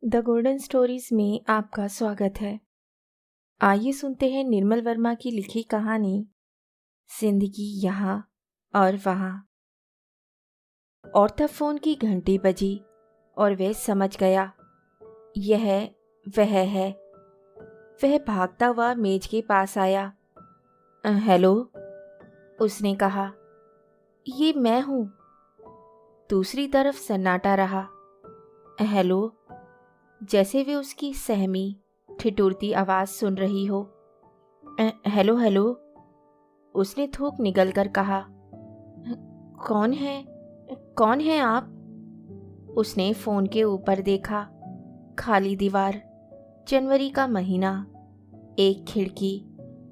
The golden stories में आपका स्वागत है। आइए सुनते हैं निर्मल वर्मा की लिखी कहानी जिंदगी यहाँ और वहाँ। और तब फोन की घंटी बजी और वह समझ गया यह वह है। वह भागता हुआ मेज के पास आया। हेलो, उसने कहा। ये मैं हूँ। दूसरी तरफ सन्नाटा रहा। हेलो, जैसे वे उसकी सहमी ठिठुरती आवाज सुन रही हो। हेलो हेलो, उसने थूक निगल कर कहा। कौन है आप? उसने फोन के ऊपर देखा। खाली दीवार, जनवरी का महीना, एक खिड़की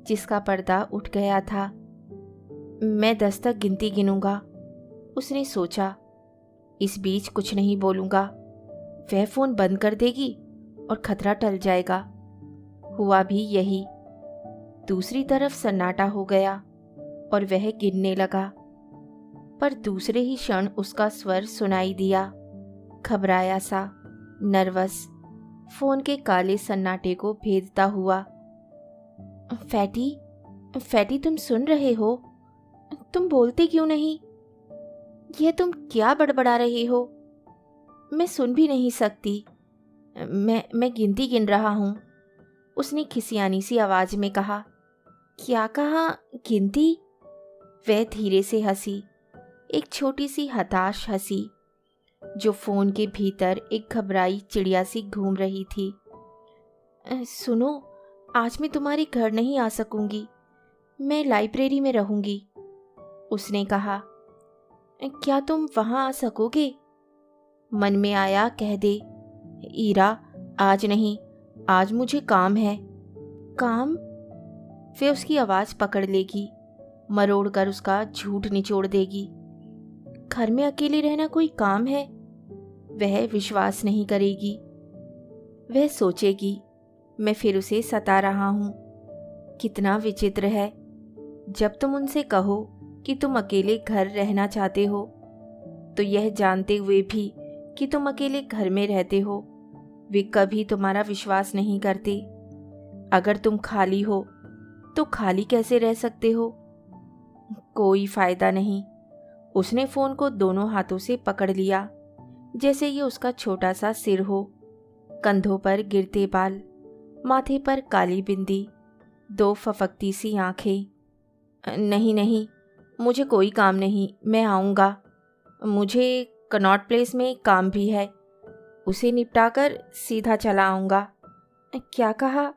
जिसका पर्दा उठ गया था। मैं 10 तक गिनती गिनूंगा, उसने सोचा। इस बीच कुछ नहीं बोलूंगा, वह फोन बंद कर देगी और खतरा टल जाएगा। हुआ भी यही। दूसरी तरफ सन्नाटा हो गया और वह गिनने लगा। पर दूसरे ही क्षण उसका स्वर सुनाई दिया, घबराया सा, नर्वस, फोन के काले सन्नाटे को भेदता हुआ। फैटी, तुम सुन रहे हो? तुम बोलते क्यों नहीं? यह तुम क्या बड़बड़ा रही हो? मैं सुन भी नहीं सकती। मैं गिनती गिन रहा हूँ, उसने खिसियानी सी आवाज में कहा। क्या कहा? गिनती? वह धीरे से हंसी, एक छोटी सी हताश हंसी जो फोन के भीतर एक घबराई चिड़िया सी घूम रही थी। सुनो, आज मैं तुम्हारे घर नहीं आ सकूंगी, मैं लाइब्रेरी में रहूंगी, उसने कहा। क्या तुम वहां आ सकोगे? मन में आया कह दे, ईरा, आज नहीं, आज मुझे काम है। काम? वे उसकी आवाज पकड़ लेगी, मरोड़ कर उसका झूठ निचोड़ देगी। घर में अकेले रहना कोई काम है? वह विश्वास नहीं करेगी। वह सोचेगी, मैं फिर उसे सता रहा हूं। कितना विचित्र है, जब तुम उनसे कहो कि तुम अकेले घर रहना चाहते हो, तो यह जानते हुए भी कि तुम अकेले घर में रहते हो, वे कभी तुम्हारा विश्वास नहीं करते। अगर तुम खाली हो तो खाली कैसे रह सकते हो? कोई फायदा नहीं। उसने फोन को दोनों हाथों से पकड़ लिया, जैसे ये उसका छोटा सा सिर हो। कंधों पर गिरते बाल, माथे पर काली बिंदी, दो फफकती सी आंखें। नहीं, मुझे कोई काम नहीं, मैं आऊँगा। मुझे कनॉट प्लेस में एक काम भी है, उसे निपटाकर सीधा चला आऊँगा। क्या कहा?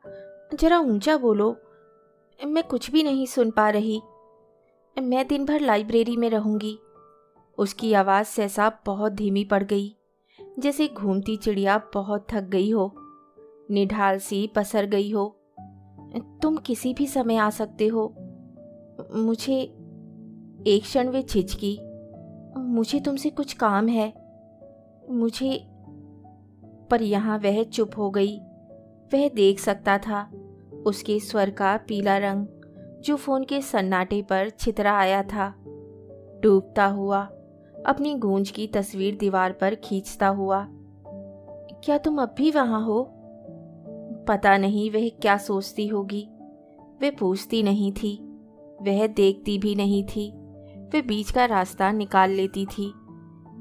जरा ऊंचा बोलो, मैं कुछ भी नहीं सुन पा रही। मैं दिन भर लाइब्रेरी में रहूंगी। उसकी आवाज़ सहसा बहुत धीमी पड़ गई, जैसे घूमती चिड़िया बहुत थक गई हो, निढाल सी पसर गई हो। तुम किसी भी समय आ सकते हो। मुझे, एक क्षण वे झिझकी, मुझे तुमसे कुछ काम है, मुझे। पर यहाँ वह चुप हो गई। वह देख सकता था उसके स्वर का पीला रंग जो फोन के सन्नाटे पर छितरा आया था, डूबता हुआ, अपनी गूंज की तस्वीर दीवार पर खींचता हुआ। क्या तुम अब भी वहां हो? पता नहीं वह क्या सोचती होगी। वह पूछती नहीं थी, वह देखती भी नहीं थी। वह बीच का रास्ता निकाल लेती थी,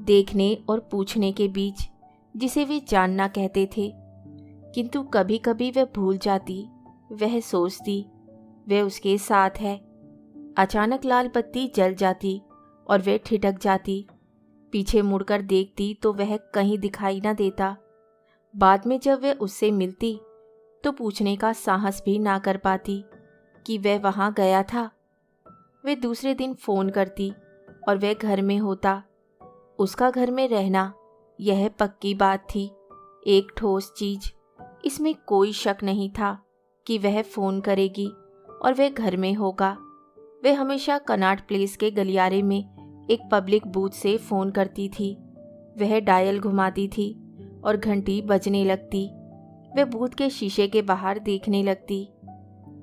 देखने और पूछने के बीच, जिसे वे जानना कहते थे। किंतु कभी कभी वह भूल जाती, वह सोचती वह उसके साथ है। अचानक लाल बत्ती जल जाती और वह ठिठक जाती। पीछे मुड़कर देखती तो वह कहीं दिखाई न देता। बाद में जब वह उससे मिलती तो पूछने का साहस भी ना कर पाती कि वह वहां गया था। वे दूसरे दिन फोन करती और वह घर में होता। उसका घर में रहना, यह पक्की बात थी, एक ठोस चीज। इसमें कोई शक नहीं था कि वह फोन करेगी और वह घर में होगा। वह हमेशा कनॉट प्लेस के गलियारे में एक पब्लिक बूथ से फोन करती थी। वह डायल घुमाती थी और घंटी बजने लगती। वह बूथ के शीशे के बाहर देखने लगती।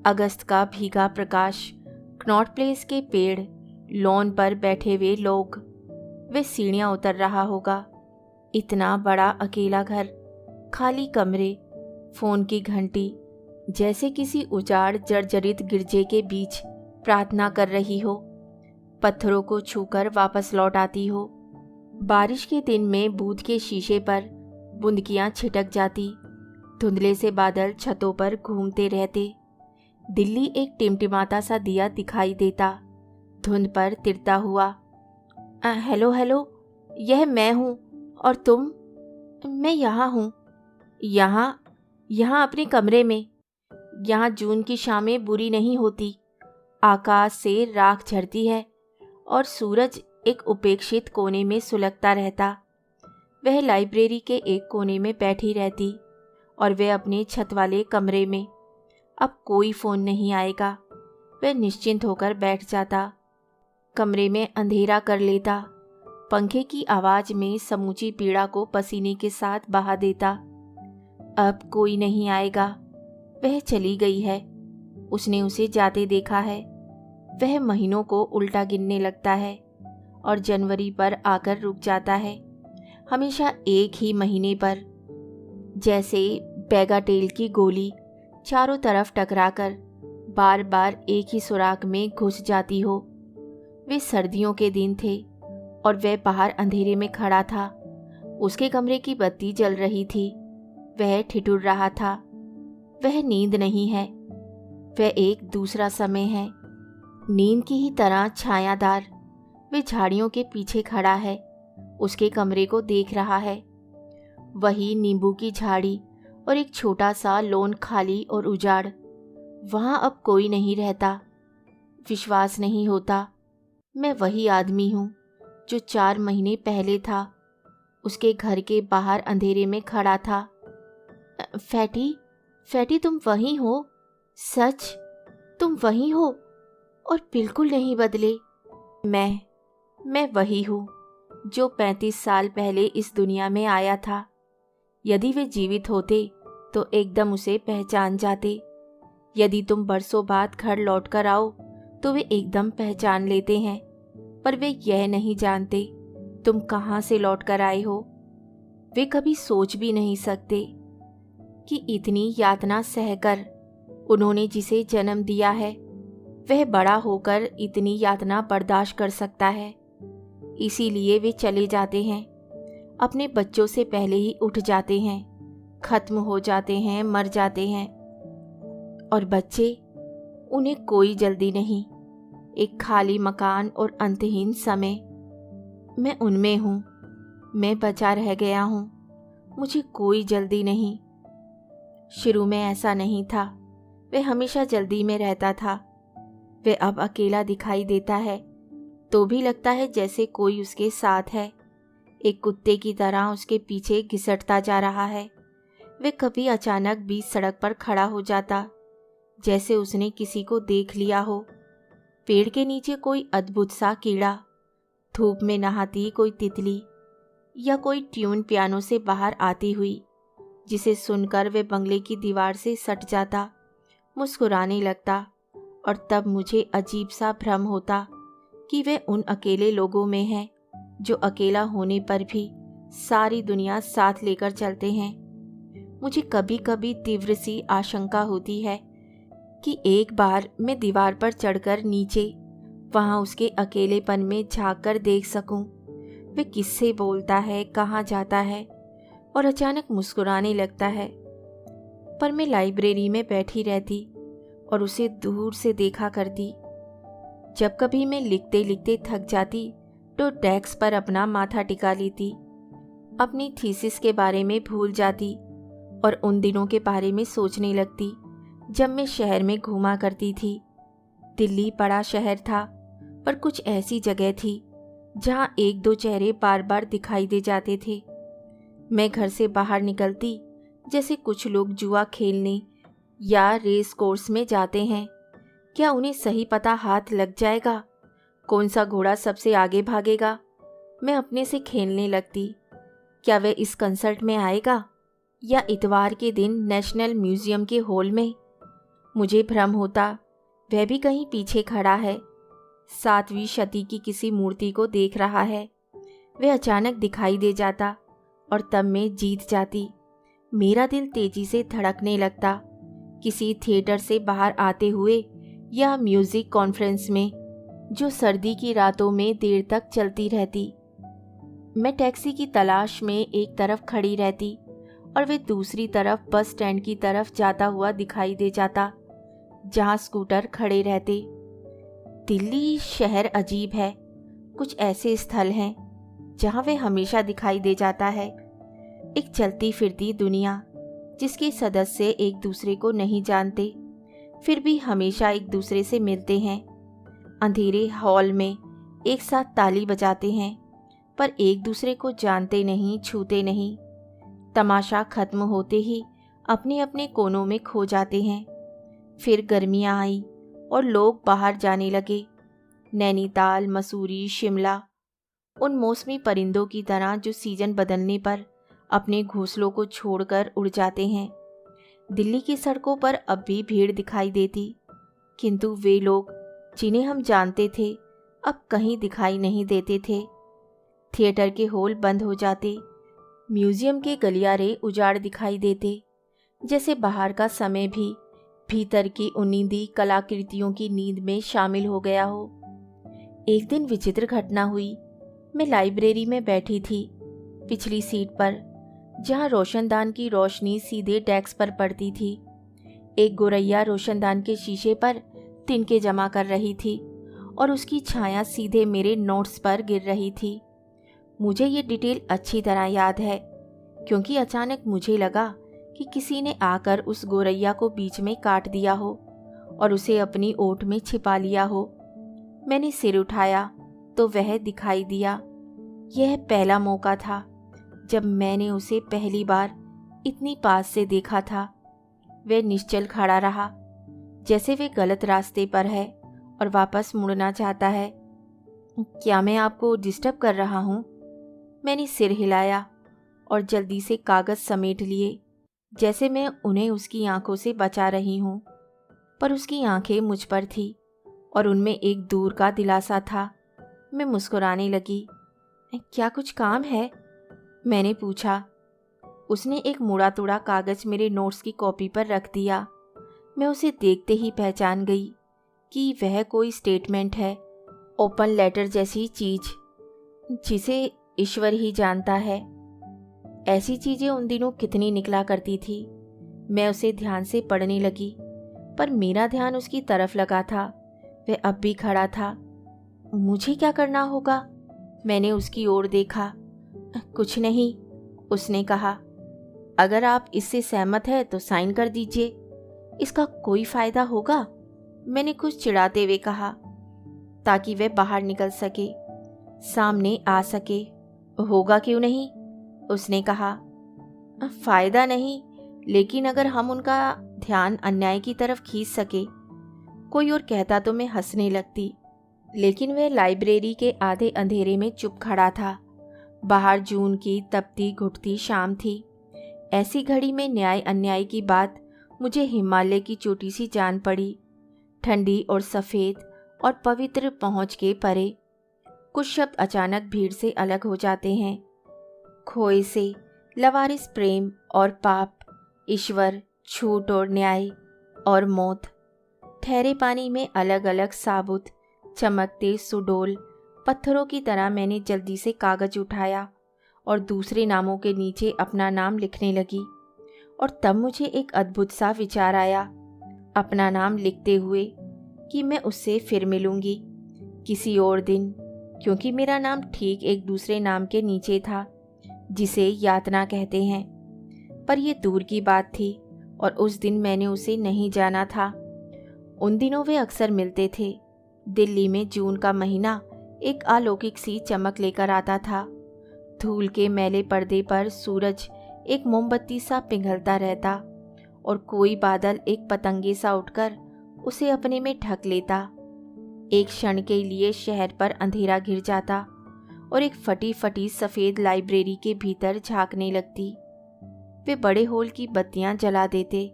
अगस्त का भीगा प्रकाश, कनॉट प्लेस के पेड़, लॉन पर बैठे हुए लोग। वह सीढ़ियां उतर रहा होगा। इतना बड़ा अकेला घर, खाली कमरे, फोन की घंटी, जैसे किसी उजाड़ जर्जरित गिरजे के बीच प्रार्थना कर रही हो, पत्थरों को छूकर वापस लौट आती हो। बारिश के दिन में बूथ के शीशे पर बूंदकियां छिटक जाती, धुंधले से बादल छतों पर घूमते रहते। दिल्ली एक टिमटिमाता सा दिया दिखाई देता, धुंध पर तिरता हुआ। हेलो हेलो, यह मैं हूँ, और तुम? मैं यहाँ हूँ, यहाँ अपने कमरे में। यहाँ जून की शामें बुरी नहीं होती, आकाश से राख झरती है और सूरज एक उपेक्षित कोने में सुलगता रहता। वह लाइब्रेरी के एक कोने में बैठी रहती और वह अपने छत वाले कमरे में। अब कोई फ़ोन नहीं आएगा, वह निश्चिंत होकर बैठ जाता, कमरे में अंधेरा कर लेता, पंखे की आवाज़ में समूची पीड़ा को पसीने के साथ बहा देता। अब कोई नहीं आएगा, वह चली गई है, उसने उसे जाते देखा है। वह महीनों को उल्टा गिनने लगता है और जनवरी पर आकर रुक जाता है, हमेशा एक ही महीने पर, जैसे बैगाटेल की गोली चारों तरफ टकराकर बार बार एक ही सुराख में घुस जाती हो। वे सर्दियों के दिन थे और वह बाहर अंधेरे में खड़ा था। उसके कमरे की बत्ती जल रही थी, वह ठिठुर रहा था। वह नींद नहीं है, वह एक दूसरा समय है, नींद की ही तरह छायादार। वह झाड़ियों के पीछे खड़ा है, उसके कमरे को देख रहा है। वही नींबू की झाड़ी और एक छोटा सा लॉन खाली और उजाड़। वहाँ अब कोई नहीं रहता। विश्वास नहीं होता, मैं वही आदमी हूँ जो 4 महीने पहले था, उसके घर के बाहर अंधेरे में खड़ा था। फैटी, तुम वही हो? सच, तुम वही हो और बिल्कुल नहीं बदले। मैं वही हूँ जो 35 साल पहले इस दुनिया में आया था। यदि वे जीवित होते तो एकदम उसे पहचान जाते। यदि तुम बरसों बाद घर लौट कर आओ तो वे एकदम पहचान लेते हैं, पर वे यह नहीं जानते तुम कहाँ से लौट कर आए हो। वे कभी सोच भी नहीं सकते कि इतनी यातना सहकर उन्होंने जिसे जन्म दिया है, वह बड़ा होकर इतनी यातना बर्दाश्त कर सकता है। इसीलिए वे चले जाते हैं, अपने बच्चों से पहले ही उठ जाते हैं, खत्म हो जाते हैं, मर जाते हैं। और बच्चे, उन्हें कोई जल्दी नहीं, एक खाली मकान और अंतहीन समय। मैं उनमें हूँ, मैं बचा रह गया हूँ, मुझे कोई जल्दी नहीं। शुरू में ऐसा नहीं था, वह हमेशा जल्दी में रहता था। वह अब अकेला दिखाई देता है तो भी लगता है जैसे कोई उसके साथ है, एक कुत्ते की तरह उसके पीछे घिसटता जा रहा है। वह कभी अचानक बीच सड़क पर खड़ा हो जाता, जैसे उसने किसी को देख लिया हो। पेड़ के नीचे कोई अद्भुत सा कीड़ा, धूप में नहाती कोई तितली, या कोई ट्यून पियानो से बाहर आती हुई, जिसे सुनकर वह बंगले की दीवार से सट जाता, मुस्कुराने लगता। और तब मुझे अजीब सा भ्रम होता कि वे उन अकेले लोगों में हैं जो अकेला होने पर भी सारी दुनिया साथ लेकर चलते हैं। मुझे कभी कभी तीव्र सी आशंका होती है कि एक बार मैं दीवार पर चढ़कर नीचे वहाँ उसके अकेलेपन में झांक कर देख सकूं, वे किससे बोलता है, कहाँ जाता है, और अचानक मुस्कुराने लगता है। पर मैं लाइब्रेरी में बैठी रहती और उसे दूर से देखा करती। जब कभी मैं लिखते लिखते थक जाती तो डेस्क पर अपना माथा टिका लेती, अपनी थीसिस के बारे में भूल जाती और उन दिनों के बारे में सोचने लगती जब मैं शहर में घूमा करती थी। दिल्ली बड़ा शहर था, पर कुछ ऐसी जगह थी जहाँ 1-2 चेहरे बार बार दिखाई दे जाते थे। मैं घर से बाहर निकलती जैसे कुछ लोग जुआ खेलने या रेस कोर्स में जाते हैं। क्या उन्हें सही पता हाथ लग जाएगा? कौन सा घोड़ा सबसे आगे भागेगा? मैं अपने से खेलने लगती। क्या वह इस कंसर्ट में आएगा या इतवार के दिन नेशनल म्यूजियम के हॉल में? मुझे भ्रम होता वह भी कहीं पीछे खड़ा है, 7वीं शती की किसी मूर्ति को देख रहा है। वह अचानक दिखाई दे जाता और तब मैं जीत जाती। मेरा दिल तेजी से धड़कने लगता, किसी थिएटर से बाहर आते हुए या म्यूजिक कॉन्फ्रेंस में जो सर्दी की रातों में देर तक चलती रहती। मैं टैक्सी की तलाश में एक तरफ खड़ी रहती और वे दूसरी तरफ बस स्टैंड की तरफ जाता हुआ दिखाई दे जाता, जहां स्कूटर खड़े रहते। दिल्ली शहर अजीब है। कुछ ऐसे स्थल हैं जहां वे हमेशा दिखाई दे जाता है। एक चलती फिरती दुनिया जिसके सदस्य एक दूसरे को नहीं जानते, फिर भी हमेशा एक दूसरे से मिलते हैं। अंधेरे हॉल में एक साथ ताली बजाते हैं, पर एक दूसरे को जानते नहीं, छूते नहीं। तमाशा खत्म होते ही अपने अपने कोनों में खो जाते हैं। फिर गर्मियाँ आई और लोग बाहर जाने लगे। नैनीताल, मसूरी, शिमला, उन मौसमी परिंदों की तरह जो सीजन बदलने पर अपने घोंसलों को छोड़कर उड़ जाते हैं। दिल्ली की सड़कों पर अब भी भीड़ दिखाई देती, किंतु वे लोग जिन्हें हम जानते थे अब कहीं दिखाई नहीं देते थे। थिएटर के हॉल बंद हो जाते, म्यूजियम के गलियारे उजाड़ दिखाई देते, जैसे बाहर का समय भी भीतर की उन्नीदी कलाकृतियों की नींद में शामिल हो गया हो। एक दिन विचित्र घटना हुई। मैं लाइब्रेरी में बैठी थी, पिछली सीट पर, जहां रोशनदान की रोशनी सीधे डेस्क पर पड़ती थी। एक गोरैया रोशनदान के शीशे पर तिनके जमा कर रही थी और उसकी छाया सीधे मेरे नोट्स पर गिर रही थी। मुझे ये डिटेल अच्छी तरह याद है, क्योंकि अचानक मुझे लगा कि किसी ने आकर उस गोरैया को बीच में काट दिया हो और उसे अपनी ओट में छिपा लिया हो। मैंने सिर उठाया तो वह दिखाई दिया। यह पहला मौका था जब मैंने उसे पहली बार इतनी पास से देखा था। वह निश्चल खड़ा रहा, जैसे वे गलत रास्ते पर है और वापस मुड़ना चाहता है। क्या मैं आपको डिस्टर्ब कर रहा हूँ? मैंने सिर हिलाया और जल्दी से कागज समेट लिए, जैसे मैं उन्हें उसकी आंखों से बचा रही हूँ। पर उसकी आंखें मुझ पर थी और उनमें एक दूर का दिलासा था। मैं मुस्कुराने लगी। क्या कुछ काम है? मैंने पूछा। उसने एक मुड़ा तुड़ा कागज मेरे नोट्स की कॉपी पर रख दिया। मैं उसे देखते ही पहचान गई कि वह कोई स्टेटमेंट है, ओपन लेटर जैसी चीज, जिसे ईश्वर ही जानता है। ऐसी चीजें उन दिनों कितनी निकला करती थी। मैं उसे ध्यान से पढ़ने लगी, पर मेरा ध्यान उसकी तरफ लगा था। वह अब भी खड़ा था। मुझे क्या करना होगा? मैंने उसकी ओर देखा। कुछ नहीं, उसने कहा। अगर आप इससे सहमत है तो साइन कर दीजिए। इसका कोई फायदा होगा? मैंने कुछ चिढ़ाते हुए कहा, ताकि वह बाहर निकल सके, सामने आ सके। होगा क्यों नहीं? उसने कहा। फायदा नहीं, लेकिन अगर हम उनका ध्यान अन्याय की तरफ खींच सके। कोई और कहता तो मैं हंसने लगती, लेकिन वह लाइब्रेरी के आधे अंधेरे में चुप खड़ा था। बाहर जून की तपती घुटती शाम थी। ऐसी घड़ी में न्याय अन्याय की बात मुझे हिमालय की चोटी सी जान पड़ी, ठंडी और सफ़ेद और पवित्र पहुँच के परे। कुछ शब्द अचानक भीड़ से अलग हो जाते हैं। खोए से, लवारिस प्रेम और पाप, ईश्वर, छूट और न्याय और मौत। ठहरे पानी में अलग अलग साबुत चमकते सुडोल पत्थरों की तरह मैंने जल्दी से कागज उठाया और दूसरे नामों के नीचे अपना नाम लिखने लगी। और तब मुझे एक अद्भुत सा विचार आया, अपना नाम लिखते हुए, कि मैं उससे फिर मिलूंगी किसी और दिन, क्योंकि मेरा नाम ठीक एक दूसरे नाम के नीचे था, जिसे यातना कहते हैं। पर यह दूर की बात थी और उस दिन मैंने उसे नहीं जाना था। उन दिनों वे अक्सर मिलते थे। दिल्ली में जून का महीना एक अलौकिक सी चमक लेकर आता था। धूल के मैले पर्दे पर सूरज एक मोमबत्ती सा पिघलता रहता और कोई बादल एक पतंगे सा उठकर उसे अपने में ढक लेता। एक क्षण के लिए शहर पर अंधेरा घिर जाता और एक फटी फटी सफ़ेद लाइब्रेरी के भीतर झांकने लगती। वे बड़े हॉल की बत्तियां जला देते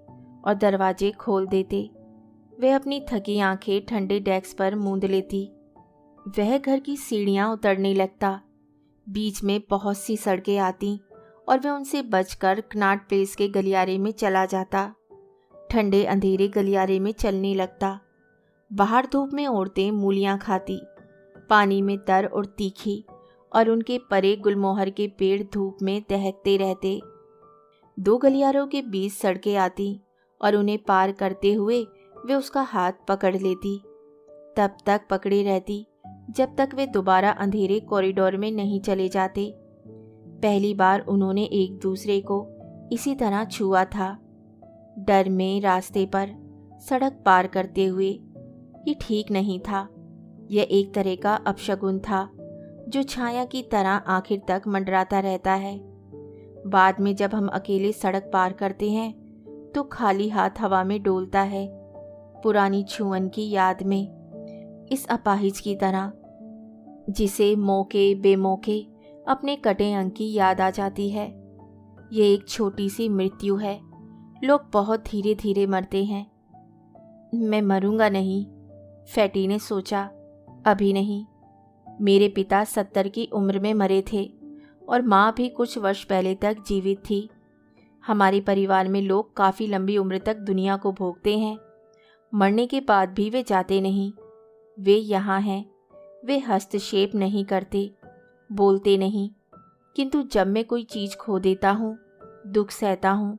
और दरवाजे खोल देते। वे अपनी थकी आंखें ठंडे डेस्क पर मूंद लेती। वह घर की सीढ़ियां उतरने लगता। बीच में बहुत सी सड़कें आती और वह उनसे बचकर कनॉट प्लेस के गलियारे में चला जाता। ठंडे अंधेरे गलियारे में चलने लगता। बाहर धूप में औरतें मूलियाँ खाती, पानी में तर और तीखी, और उनके परे गुलमोहर के पेड़ धूप में दहकते रहते। 2 गलियारों के बीच सड़कें आती और उन्हें पार करते हुए वे उसका हाथ पकड़ लेती। तब तक पकड़े रहती जब तक वे दोबारा अंधेरे कॉरिडोर में नहीं चले जाते। पहली बार उन्होंने एक दूसरे को इसी तरह छुआ था, डर में, रास्ते पर, सड़क पार करते हुए। ये ठीक नहीं था। यह एक तरह का अपशगुन था जो छाया की तरह आखिर तक मंडराता रहता है। बाद में जब हम अकेले सड़क पार करते हैं तो खाली हाथ हवा में डोलता है, पुरानी छुअन की याद में, इस अपाहिज की तरह जिसे मौके बेमौके अपने कटे अंग की याद आ जाती है। ये एक छोटी सी मृत्यु है। लोग बहुत धीरे धीरे मरते हैं। मैं मरूंगा नहीं, फैटी ने सोचा, अभी नहीं। मेरे पिता 70 की उम्र में मरे थे और माँ भी कुछ वर्ष पहले तक जीवित थी। हमारे परिवार में लोग काफ़ी लंबी उम्र तक दुनिया को भोगते हैं। मरने के बाद भी वे जाते नहीं। वे यहाँ हैं। वे हस्तक्षेप नहीं करते, बोलते नहीं, किंतु जब मैं कोई चीज़ खो देता हूँ, दुख सहता हूँ,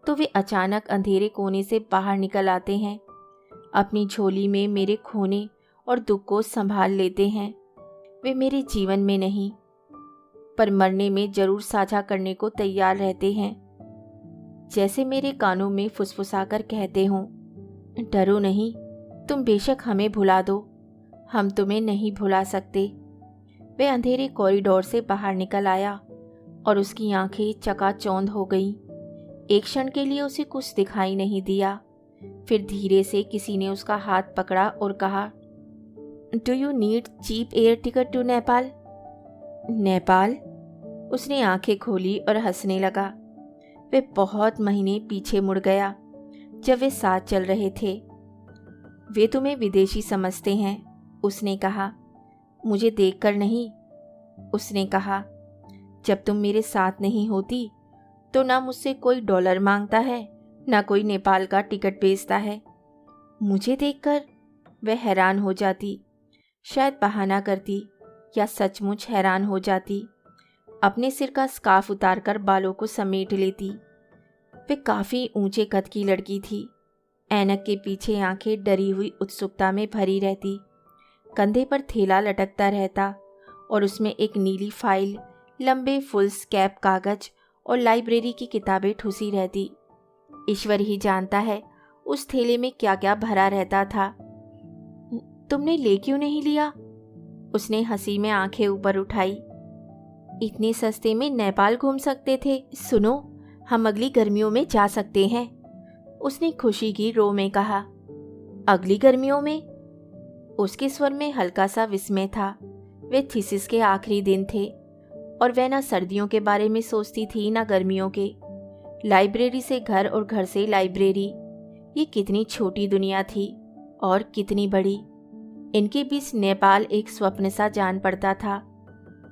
तो वे अचानक अंधेरे कोने से बाहर निकल आते हैं। अपनी झोली में मेरे खोने और दुख को संभाल लेते हैं। वे मेरे जीवन में नहीं, पर मरने में जरूर साझा करने को तैयार रहते हैं। जैसे मेरे कानों में फुसफुसाकर कहते हों, डरो नहीं, तुम बेशक हमें भुला दो, हम तुम्हें नहीं भुला सकते। वे अंधेरे कॉरिडोर से बाहर निकल आया और उसकी आंखें चकाचौंध हो गईं। एक क्षण के लिए उसे कुछ दिखाई नहीं दिया। फिर धीरे से किसी ने उसका हाथ पकड़ा और कहा, do you need cheap air ticket to Nepal? Nepal? उसने आंखें खोली और हंसने लगा। वे बहुत महीने पीछे मुड़ गया जब वे साथ चल रहे थे। वे तुम्हें विदेशी समझते हैं, उसने कहा। मुझे देखकर नहीं, उसने कहा। जब तुम मेरे साथ नहीं होती तो ना मुझसे कोई डॉलर मांगता है, ना कोई नेपाल का टिकट बेचता है। मुझे देखकर वह हैरान हो जाती, शायद बहाना करती, या सचमुच हैरान हो जाती। अपने सिर का स्कार्फ उतारकर बालों को समेट लेती। वे काफ़ी ऊंचे कद की लड़की थी। ऐनक के पीछे आंखें डरी हुई उत्सुकता में भरी रहती। कंधे पर थैला लटकता रहता और उसमें एक नीली फाइल, लंबे फुल स्कैप कागज और लाइब्रेरी की किताबें ठुसी रहती। ईश्वर ही जानता है उस थैले में क्या क्या भरा रहता था। तुमने ले क्यों नहीं लिया? उसने हंसी में आंखें ऊपर उठाई। इतने सस्ते में नेपाल घूम सकते थे। सुनो, हम अगली गर्मियों में जा सकते हैं, उसने खुशी की रो में कहा। अगली गर्मियों में? उसके स्वर में हल्का सा विस्मय था। वे थीसिस के आखिरी दिन थे और वह ना सर्दियों के बारे में सोचती थी ना गर्मियों के। लाइब्रेरी से घर और घर से लाइब्रेरी, ये कितनी छोटी दुनिया थी और कितनी बड़ी। इनके बीच नेपाल एक स्वप्न सा जान पड़ता था।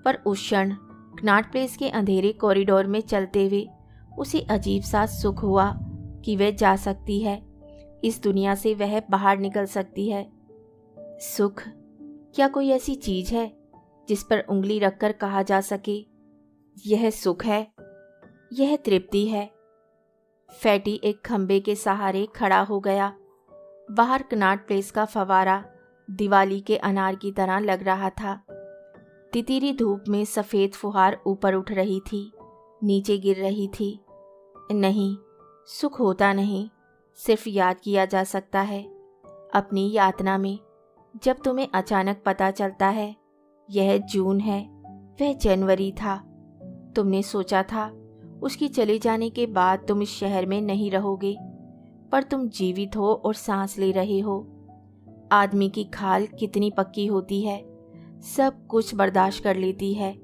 पर उस क्षण कनॉट प्लेस के अंधेरे कॉरिडोर में चलते हुए उसे अजीब सा सुख हुआ कि वह जा सकती है, इस दुनिया से वह बाहर निकल सकती है। सुख, क्या कोई ऐसी चीज है जिस पर उंगली रखकर कहा जा सके यह सुख है, यह तृप्ति है? फैटी एक खंबे के सहारे खड़ा हो गया। बाहर कनॉट प्लेस का फवारा दिवाली के अनार की तरह लग रहा था। तितीरी धूप में सफ़ेद फुहार ऊपर उठ रही थी, नीचे गिर रही थी। नहीं, सुख होता नहीं, सिर्फ याद किया जा सकता है। अपनी यातना में जब तुम्हें अचानक पता चलता है यह जून है, वह जनवरी था। तुमने सोचा था उसकी चले जाने के बाद तुम इस शहर में नहीं रहोगे, पर तुम जीवित हो और सांस ले रहे हो। आदमी की खाल कितनी पक्की होती है, सब कुछ बर्दाश्त कर लेती है।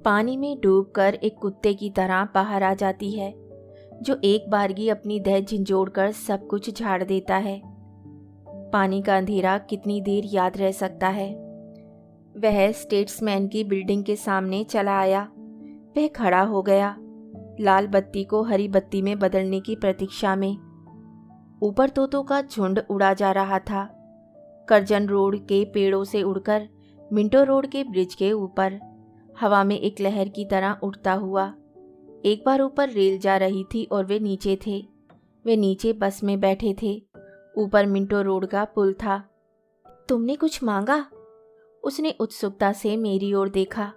पानी में डूबकर एक कुत्ते की तरह बाहर आ जाती है, जो एक बारगी अपनी देह झिंझोड़कर सब कुछ झाड़ देता है। पानी का अंधेरा कितनी देर याद रह सकता है? वह स्टेट्समैन की बिल्डिंग के सामने चला आया। वह खड़ा हो गया। लाल बत्ती को हरी बत्ती में बदलने की प्रतीक्षा में। ऊपर तोतों का झुंड उड़ा जा रहा था। करजन रोड के पेड़ों से उड़कर मिंटो रोड के ब्रिज के ऊपर हवा में एक लहर की तरह उड़ता हुआ। एक बार ऊपर रेल जा रही थी और वे नीचे थे। वे नीचे बस में बैठे थे। ऊपर मिंटो रोड का पुल था। तुमने कुछ मांगा? उसने उत्सुकता से मेरी ओर देखा।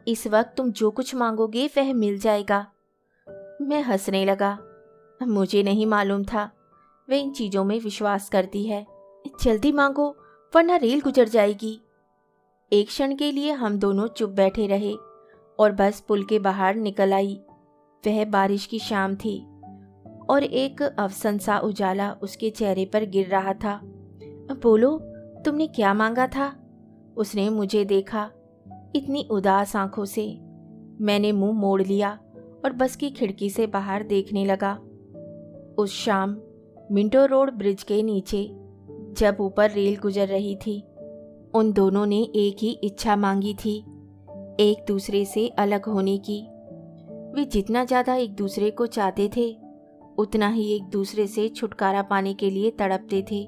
इस वक्त तुम जो कुछ मांगोगे वह मिल जाएगा। मैं हंसने लगा। मुझे नहीं मालूम था वे इन चीजों में विश्वास करती है। जल्दी मांगो वरना रेल गुजर जाएगी। एक क्षण के लिए हम दोनों चुप बैठे रहे और बस पुल के बाहर निकल आई। वह बारिश की शाम थी और एक अवसन सा उजाला उसके चेहरे पर गिर रहा था। बोलो, तुमने क्या मांगा था? उसने मुझे देखा इतनी उदास आंखों से। मैंने मुंह मोड़ लिया और बस की खिड़की से बाहर देखने लगा। उस शाम मिंटो रोड ब्रिज के नीचे जब ऊपर रेल गुजर रही थी, उन दोनों ने एक ही इच्छा मांगी थी, एक दूसरे से अलग होने की। वे जितना ज़्यादा एक दूसरे को चाहते थे उतना ही एक दूसरे से छुटकारा पाने के लिए तड़पते थे।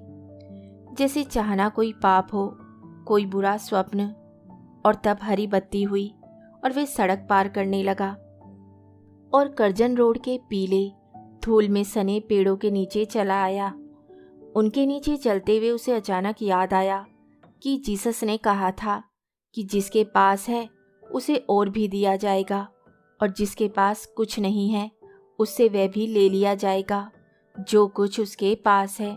जैसे चाहना कोई पाप हो, कोई बुरा स्वप्न। और तब हरी बत्ती हुई और वे सड़क पार करने लगा और करजन रोड के पीले धूल में सने पेड़ों के नीचे चला आया। उनके नीचे चलते हुए उसे अचानक याद आया कि जीसस ने कहा था कि जिसके पास है उसे और भी दिया जाएगा और जिसके पास कुछ नहीं है उससे वह भी ले लिया जाएगा जो कुछ उसके पास है।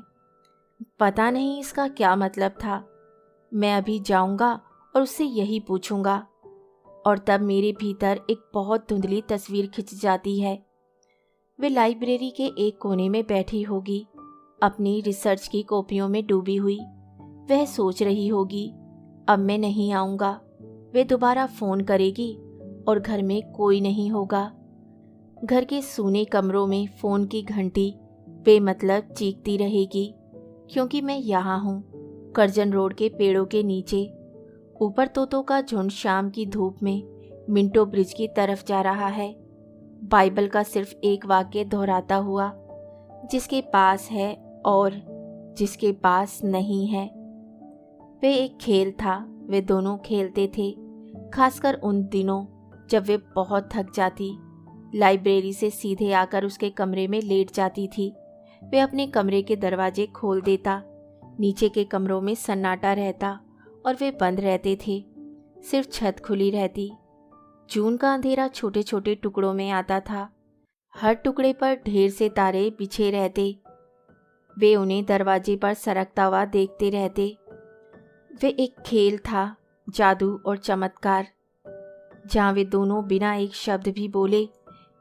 पता नहीं इसका क्या मतलब था। मैं अभी जाऊंगा और उससे यही पूछूंगा। और तब मेरे भीतर एक बहुत धुंधली तस्वीर खिंच जाती है। वे लाइब्रेरी के एक कोने में बैठी होगी, अपनी रिसर्च की कॉपियों में डूबी हुई। वह सोच रही होगी, अब मैं नहीं आऊँगा। वे दोबारा फ़ोन करेगी और घर में कोई नहीं होगा। घर के सूने कमरों में फ़ोन की घंटी बेमतलब चीखती रहेगी क्योंकि मैं यहाँ हूँ, करजन रोड के पेड़ों के नीचे। ऊपर तोतों का झुंड शाम की धूप में मिंटो ब्रिज की तरफ जा रहा है, बाइबल का सिर्फ एक वाक्य दोहराता हुआ, जिसके पास है और जिसके पास नहीं है। वे एक खेल था, वे दोनों खेलते थे, खासकर उन दिनों जब वे बहुत थक जाती, लाइब्रेरी से सीधे आकर उसके कमरे में लेट जाती थी। वे अपने कमरे के दरवाजे खोल देता, नीचे के कमरों में सन्नाटा रहता और वे बंद रहते थे, सिर्फ छत खुली रहती। जून का अंधेरा छोटे छोटे टुकड़ों में आता था, हर टुकड़े पर ढेर से तारे बिछे रहते। वे उन्हें दरवाजे पर सरकता हुआ देखते रहते। वे एक खेल था, जादू और चमत्कार, जहाँ वे दोनों बिना एक शब्द भी बोले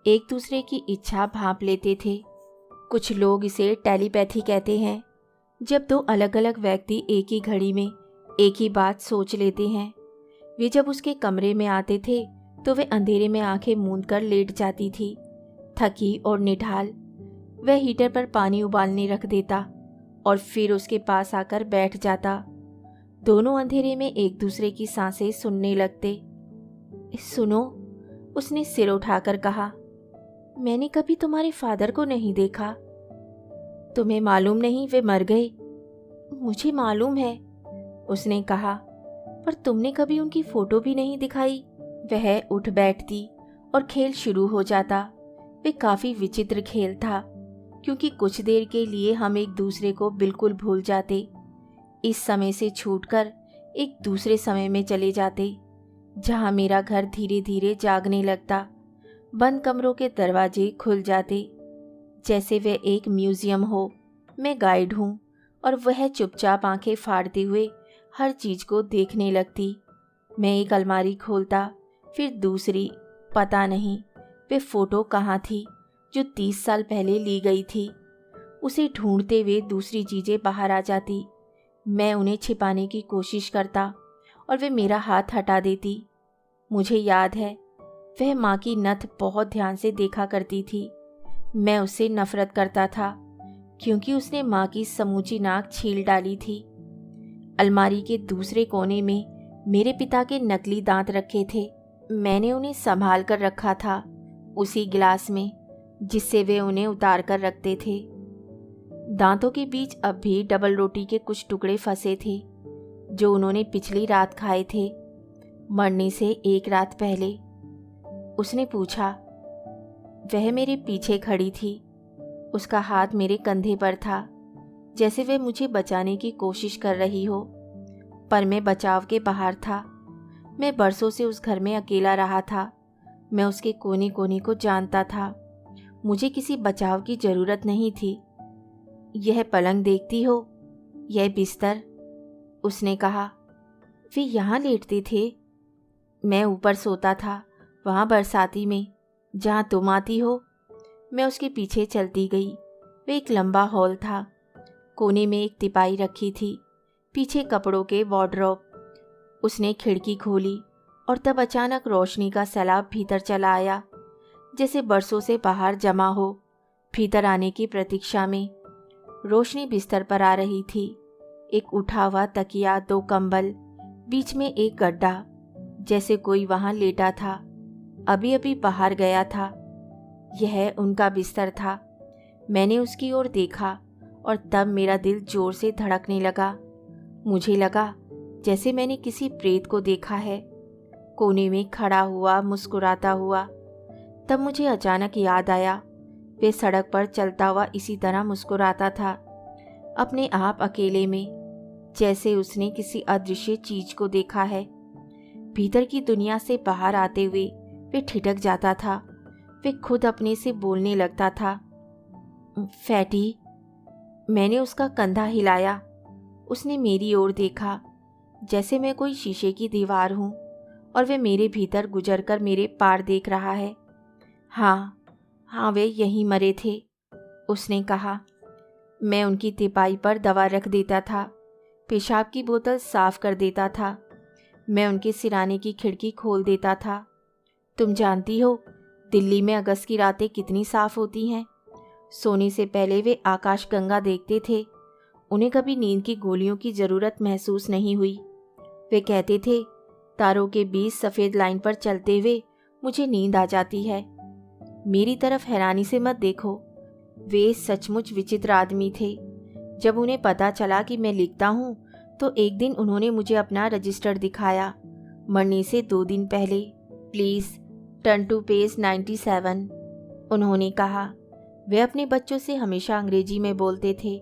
एक दूसरे की इच्छा भांप लेते थे। कुछ लोग इसे टेलीपैथी कहते हैं, जब दो अलग अलग व्यक्ति एक ही घड़ी में एक ही बात सोच लेते हैं। वे जब उसके कमरे में आते थे तो वे अंधेरे में आंखें मूंद कर लेट जाती थी, थकी और निढाल। वह हीटर पर पानी उबालने रख देता और फिर उसके पास आकर बैठ जाता। दोनों अंधेरे में एक दूसरे की सांसें सुनने लगते। सुनो, उसने सिर उठाकर कहा, मैंने कभी तुम्हारे फादर को नहीं देखा। तुम्हें मालूम नहीं वे मर गए? मुझे मालूम है, उसने कहा, पर तुमने कभी उनकी फोटो भी नहीं दिखाई। वह उठ बैठती और खेल शुरू हो जाता। वे काफी विचित्र खेल था, क्योंकि कुछ देर के लिए हम एक दूसरे को बिल्कुल भूल जाते, इस समय से छूटकर एक दूसरे समय में चले जाते, जहाँ मेरा घर धीरे धीरे जागने लगता। बंद कमरों के दरवाजे खुल जाते, जैसे वह एक म्यूजियम हो, मैं गाइड हूँ और वह चुपचाप आंखें फाड़ते हुए हर चीज को देखने लगती। मैं एक अलमारी खोलता, फिर दूसरी। पता नहीं वे फोटो कहाँ थी जो 30 साल पहले ली गई थी। उसे ढूंढते हुए दूसरी चीजें बाहर आ जाती। मैं उन्हें छिपाने की कोशिश करता और वे मेरा हाथ हटा देती। मुझे याद है, वह माँ की नथ बहुत ध्यान से देखा करती थी। मैं उससे नफरत करता था क्योंकि उसने माँ की समूची नाक छील डाली थी। अलमारी के दूसरे कोने में मेरे पिता के नकली दांत रखे थे। मैंने उन्हें संभाल कर रखा था। उसी गिलास में जिससे वे उन्हें उतार कर रखते थे। दांतों के बीच अब भी डबल रोटी के कुछ टुकड़े फंसे थे जो उन्होंने पिछली रात खाए थे, मरने से एक रात पहले। उसने पूछा। वह मेरे पीछे खड़ी थी। उसका हाथ मेरे कंधे पर था, जैसे वह मुझे बचाने की कोशिश कर रही हो, पर मैं बचाव के बाहर था। मैं बरसों से उस घर में अकेला रहा था। मैं उसके कोने कोने को जानता था। मुझे किसी बचाव की जरूरत नहीं थी। यह पलंग देखती हो, यह बिस्तर, उसने कहा। वे यहाँ लेटते थे। मैं ऊपर सोता था, वहाँ बरसाती में, जहाँ तुम आती हो। मैं उसके पीछे चलती गई। वे एक लंबा हॉल था। कोने में एक तिपाई रखी थी, पीछे कपड़ों के वार्डरोब। उसने खिड़की खोली और तब अचानक रोशनी का सैलाब भीतर चला आया, जैसे बरसों से बाहर जमा हो, भीतर आने की प्रतीक्षा में। रोशनी बिस्तर पर आ रही थी। एक उठा हुआ तकिया, 2 कंबल, बीच में एक गड्ढा, जैसे कोई वहां लेटा था, अभी अभी बाहर गया था। यह उनका बिस्तर था। मैंने उसकी ओर देखा और तब मेरा दिल जोर से धड़कने लगा। मुझे लगा जैसे मैंने किसी प्रेत को देखा है, कोने में खड़ा हुआ, मुस्कुराता हुआ। तब मुझे अचानक याद आया, वे सड़क पर चलता हुआ इसी तरह मुस्कुराता था, अपने आप अकेले में, जैसे उसने किसी अदृश्य चीज को देखा है। भीतर की दुनिया से बाहर आते हुए वे ठिठक जाता था। वे खुद अपने से बोलने लगता था। फैटी। मैंने उसका कंधा हिलाया। उसने मेरी ओर देखा, जैसे मैं कोई शीशे की दीवार हूं और वे मेरे भीतर गुजरकर मेरे पार देख रहा है। हाँ, वे यहीं मरे थे, उसने कहा। मैं उनकी तिपाई पर दवा रख देता था, पेशाब की बोतल साफ कर देता था। मैं उनके सिराने की खिड़की खोल देता था। तुम जानती हो, दिल्ली में अगस्त की रातें कितनी साफ होती हैं। सोने से पहले वे आकाश गंगा देखते थे। उन्हें कभी नींद की गोलियों की जरूरत महसूस नहीं हुई। वे कहते थे, तारों के बीच सफ़ेद लाइन पर चलते हुए मुझे नींद आ जाती है। मेरी तरफ हैरानी से मत देखो। वे सचमुच विचित्र आदमी थे। जब उन्हें पता चला कि मैं लिखता हूँ, तो एक दिन उन्होंने मुझे अपना रजिस्टर दिखाया, मरने से 2 दिन पहले। प्लीज़ टर्न टू पेज 97, उन्होंने कहा। वे अपने बच्चों से हमेशा अंग्रेजी में बोलते थे।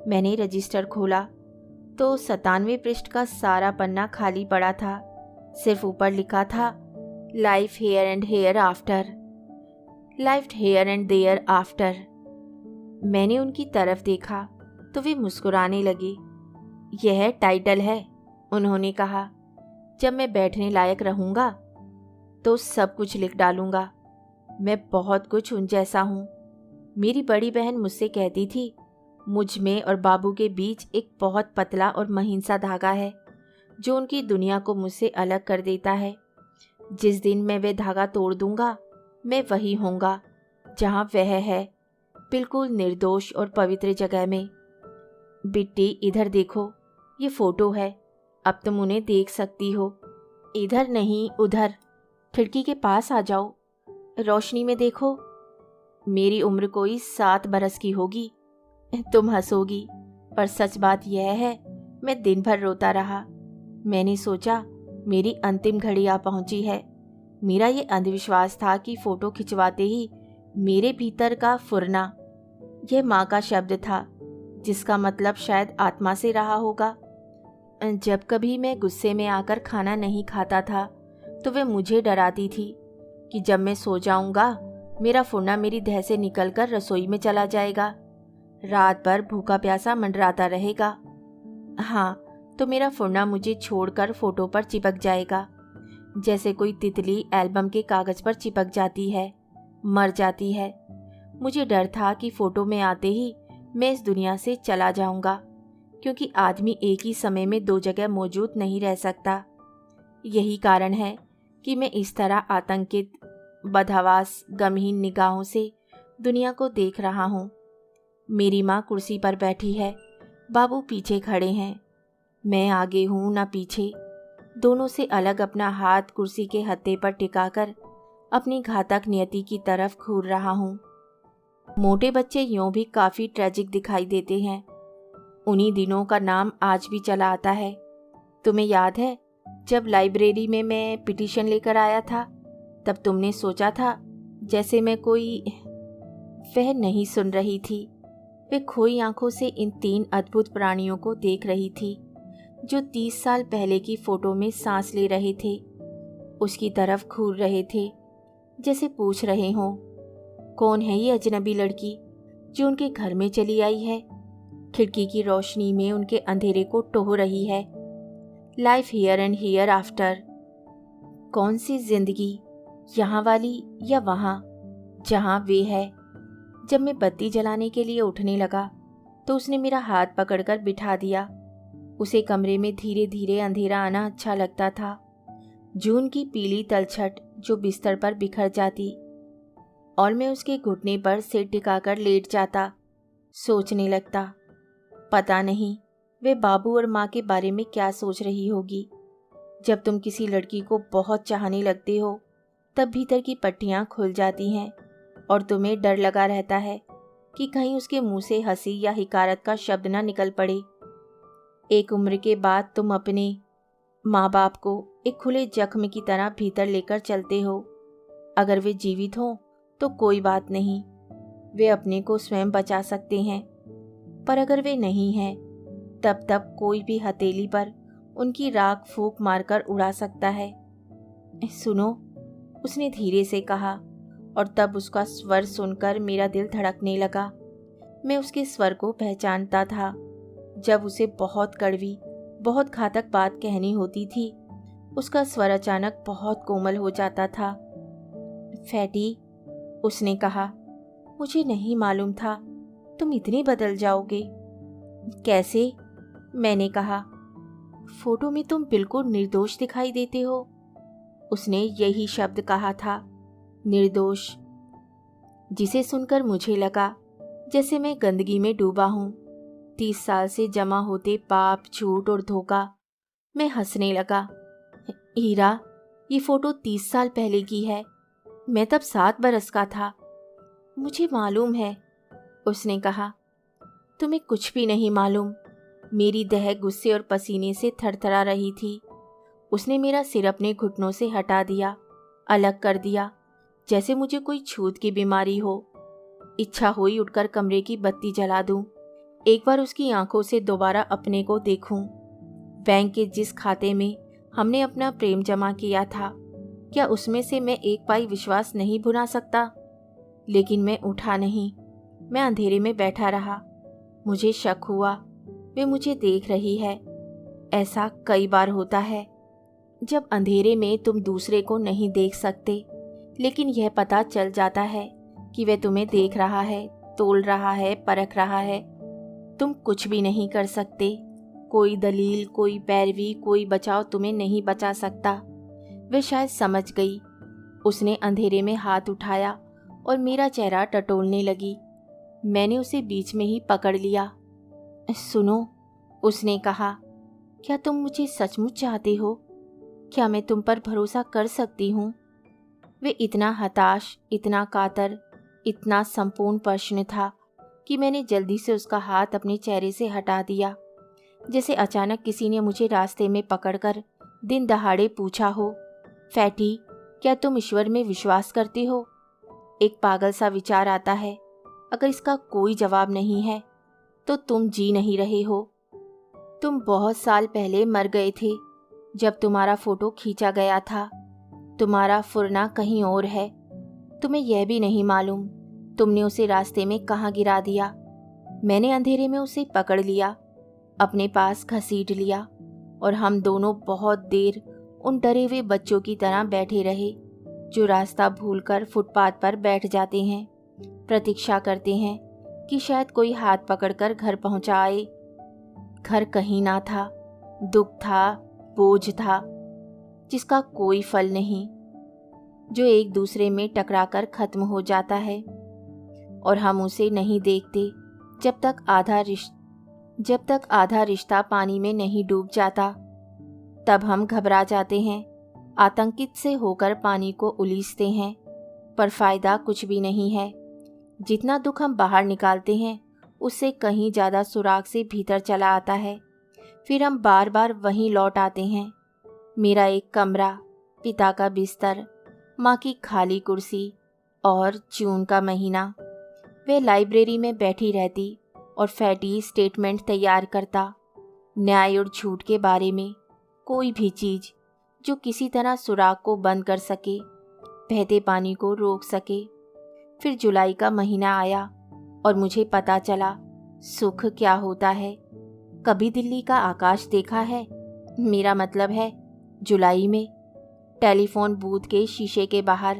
मैंने रजिस्टर खोला तो 97वें पृष्ठ का सारा पन्ना खाली पड़ा था। सिर्फ ऊपर लिखा था, life here and hereafter, life here and thereafter. मैंने उनकी तरफ देखा तो वे मुस्कुराने लगे। यह टाइटल है, उन्होंने कहा। जब मैं बैठने लायक रहूंगा तो सब कुछ लिख डालूंगा। मैं बहुत कुछ उन जैसा हूँ। मेरी बड़ी बहन मुझसे कहती थी, मुझ में और बाबू के बीच एक बहुत पतला और महीन सा धागा है जो उनकी दुनिया को मुझसे अलग कर देता है। जिस दिन मैं वह धागा तोड़ दूंगा, मैं वही होऊंगा जहाँ वह है, बिल्कुल निर्दोष और पवित्र जगह में। बिट्टी, इधर देखो, ये फोटो है। अब तुम उन्हें देख सकती हो। इधर नहीं, उधर, खिड़की के पास आ जाओ। रोशनी में देखो। मेरी उम्र कोई 7 बरस की होगी। तुम हंसोगी, पर सच बात यह है, मैं दिन भर रोता रहा। मैंने सोचा मेरी अंतिम घड़ी आ पहुंची है। मेरा ये अंधविश्वास था कि फोटो खिंचवाते ही मेरे भीतर का फुरना, यह माँ का शब्द था, जिसका मतलब शायद आत्मा से रहा होगा। जब कभी मैं गुस्से में आकर खाना नहीं खाता था तो वे मुझे डराती थी कि जब मैं सो जाऊंगा, मेरा फुरना मेरी देह से निकलकर रसोई में चला जाएगा, रात भर भूखा प्यासा मंडराता रहेगा। हाँ, तो मेरा फुरना मुझे छोड़कर फोटो पर चिपक जाएगा, जैसे कोई तितली एल्बम के कागज पर चिपक जाती है, मर जाती है। मुझे डर था कि फोटो में आते ही मैं इस दुनिया से चला जाऊंगा, क्योंकि आदमी एक ही समय में 2 जगह मौजूद नहीं रह सकता। यही कारण है कि मैं इस तरह आतंकित, बदहवास, गमहीन निगाहों से दुनिया को देख रहा हूँ। मेरी माँ कुर्सी पर बैठी है, बाबू पीछे खड़े हैं। मैं आगे हूँ न पीछे। दोनों से अलग अपना हाथ कुर्सी के हत्थे पर टिकाकर अपनी घातक नियति की तरफ घूर रहा हूँ। मोटे बच्चे यूं भी काफ़ी ट्रेजिक दिखाई देते हैं। उन्हीं दिनों का नाम आज भी चला आता है। तुम्हें याद है जब लाइब्रेरी में मैं पिटीशन लेकर आया था, तब तुमने सोचा था जैसे मैं कोई। वह नहीं सुन रही थी। वे खोई आंखों से इन 3 अद्भुत प्राणियों को देख रही थी जो 30 साल पहले की फोटो में सांस ले रहे थे। उसकी तरफ घूर रहे थे, जैसे पूछ रहे हों, कौन है ये अजनबी लड़की जो उनके घर में चली आई है, खिड़की की रोशनी में उनके अंधेरे को टोह रही है। Life here and here after. कौन सी जिंदगी, यहाँ वाली या वहाँ जहाँ वे है। जब मैं बत्ती जलाने के लिए उठने लगा तो उसने मेरा हाथ पकड़कर बिठा दिया। उसे कमरे में धीरे धीरे अंधेरा आना अच्छा लगता था। जून की पीली तलछट जो बिस्तर पर बिखर जाती और मैं उसके घुटने पर सिर टिकाकर लेट जाता, सोचने लगता, पता नहीं वे बाबू और माँ के बारे में क्या सोच रही होगी। जब तुम किसी लड़की को बहुत चाहने लगते हो तब भीतर की पट्टियाँ खुल जाती हैं और तुम्हें डर लगा रहता है कि कहीं उसके मुंह से हंसी या हिकारत का शब्द ना निकल पड़े। एक उम्र के बाद तुम अपने माँ बाप को एक खुले जख्म की तरह भीतर लेकर चलते हो। अगर वे जीवित हों तो कोई बात नहीं, वे अपने को स्वयं बचा सकते हैं, पर अगर वे नहीं हैं तब कोई भी हथेली पर उनकी राख फूंक मारकर उड़ा सकता है। सुनो, उसने धीरे से कहा और तब उसका स्वर सुनकर मेरा दिल धड़कने लगा। मैं उसके स्वर को पहचानता था। जब उसे बहुत कड़वी, बहुत घातक बात कहनी होती थी, उसका स्वर अचानक बहुत कोमल हो जाता था। फैटी, उसने कहा, मुझे नहीं मालूम था तुम इतने बदल जाओगे। कैसे? मैंने कहा, फोटो में तुम बिल्कुल निर्दोष दिखाई देते हो। उसने यही शब्द कहा था, निर्दोष, जिसे सुनकर मुझे लगा जैसे मैं गंदगी में डूबा हूं। 30 साल से जमा होते पाप, झूठ और धोखा। मैं हंसने लगा। हीरा, ये फोटो 30 साल पहले की है। मैं तब 7 बरस का था। मुझे मालूम है, उसने कहा। तुम्हें कुछ भी नहीं मालूम। मेरी देह गुस्से और पसीने से थरथरा रही थी। उसने मेरा सिर अपने घुटनों से हटा दिया, अलग कर दिया, जैसे मुझे कोई छूत की बीमारी हो। इच्छा हुई उठकर कमरे की बत्ती जला दूं, एक बार उसकी आंखों से दोबारा अपने को देखूं। बैंक के जिस खाते में हमने अपना प्रेम जमा किया था, क्या उसमें से मैं एक पाई विश्वास नहीं भुना सकता? लेकिन मैं उठा नहीं। मैं अंधेरे में बैठा रहा। मुझे शक हुआ वे मुझे देख रही है। ऐसा कई बार होता है जब अंधेरे में तुम दूसरे को नहीं देख सकते, लेकिन यह पता चल जाता है कि वह तुम्हें देख रहा है, तोल रहा है, परख रहा है। तुम कुछ भी नहीं कर सकते। कोई दलील, कोई पैरवी, कोई बचाव तुम्हें नहीं बचा सकता। वह शायद समझ गई। उसने अंधेरे में हाथ उठाया और मेरा चेहरा टटोलने लगी। मैंने उसे बीच में ही पकड़ लिया। सुनो, उसने कहा, क्या तुम मुझे सचमुच चाहते हो? क्या मैं तुम पर भरोसा कर सकती हूँ? वे इतना हताश, इतना कातर, इतना संपूर्ण प्रश्न था कि मैंने जल्दी से उसका हाथ अपने चेहरे से हटा दिया, जैसे अचानक किसी ने मुझे रास्ते में पकड़कर दिन दहाड़े पूछा हो, फैटी, क्या तुम ईश्वर में विश्वास करते हो? एक पागल सा विचार आता है, अगर इसका कोई जवाब नहीं है तो तुम जी नहीं रहे हो। तुम बहुत साल पहले मर गए थे जब तुम्हारा फोटो खींचा गया था। तुम्हारा फुरना कहीं और है। तुम्हें यह भी नहीं मालूम तुमने उसे रास्ते में कहाँ गिरा दिया। मैंने अंधेरे में उसे पकड़ लिया, अपने पास घसीट लिया और हम दोनों बहुत देर उन डरे हुए बच्चों की तरह बैठे रहे जो रास्ता भूलकर फुटपाथ पर बैठ जाते हैं, प्रतीक्षा करते हैं कि शायद कोई हाथ पकड़कर घर पहुंचा आए। घर कहीं ना था। दुख था, बोझ था, जिसका कोई फल नहीं, जो एक दूसरे में टकराकर खत्म हो जाता है और हम उसे नहीं देखते जब तक आधा रिश्ता पानी में नहीं डूब जाता। तब हम घबरा जाते हैं, आतंकित से होकर पानी को उलीसते हैं पर फायदा कुछ भी नहीं है। जितना दुख हम बाहर निकालते हैं उससे कहीं ज़्यादा सुराग से भीतर चला आता है। फिर हम बार बार वहीं लौट आते हैं। मेरा एक कमरा, पिता का बिस्तर, माँ की खाली कुर्सी और जून का महीना। वह लाइब्रेरी में बैठी रहती और फैटी स्टेटमेंट तैयार करता, न्याय और झूठ के बारे में। कोई भी चीज़ जो किसी तरह सुराग को बंद कर सके, बहते पानी को रोक सके। फिर जुलाई का महीना आया और मुझे पता चला सुख क्या होता है। कभी दिल्ली का आकाश देखा है? मेरा मतलब है जुलाई में टेलीफोन बूथ के शीशे के बाहर,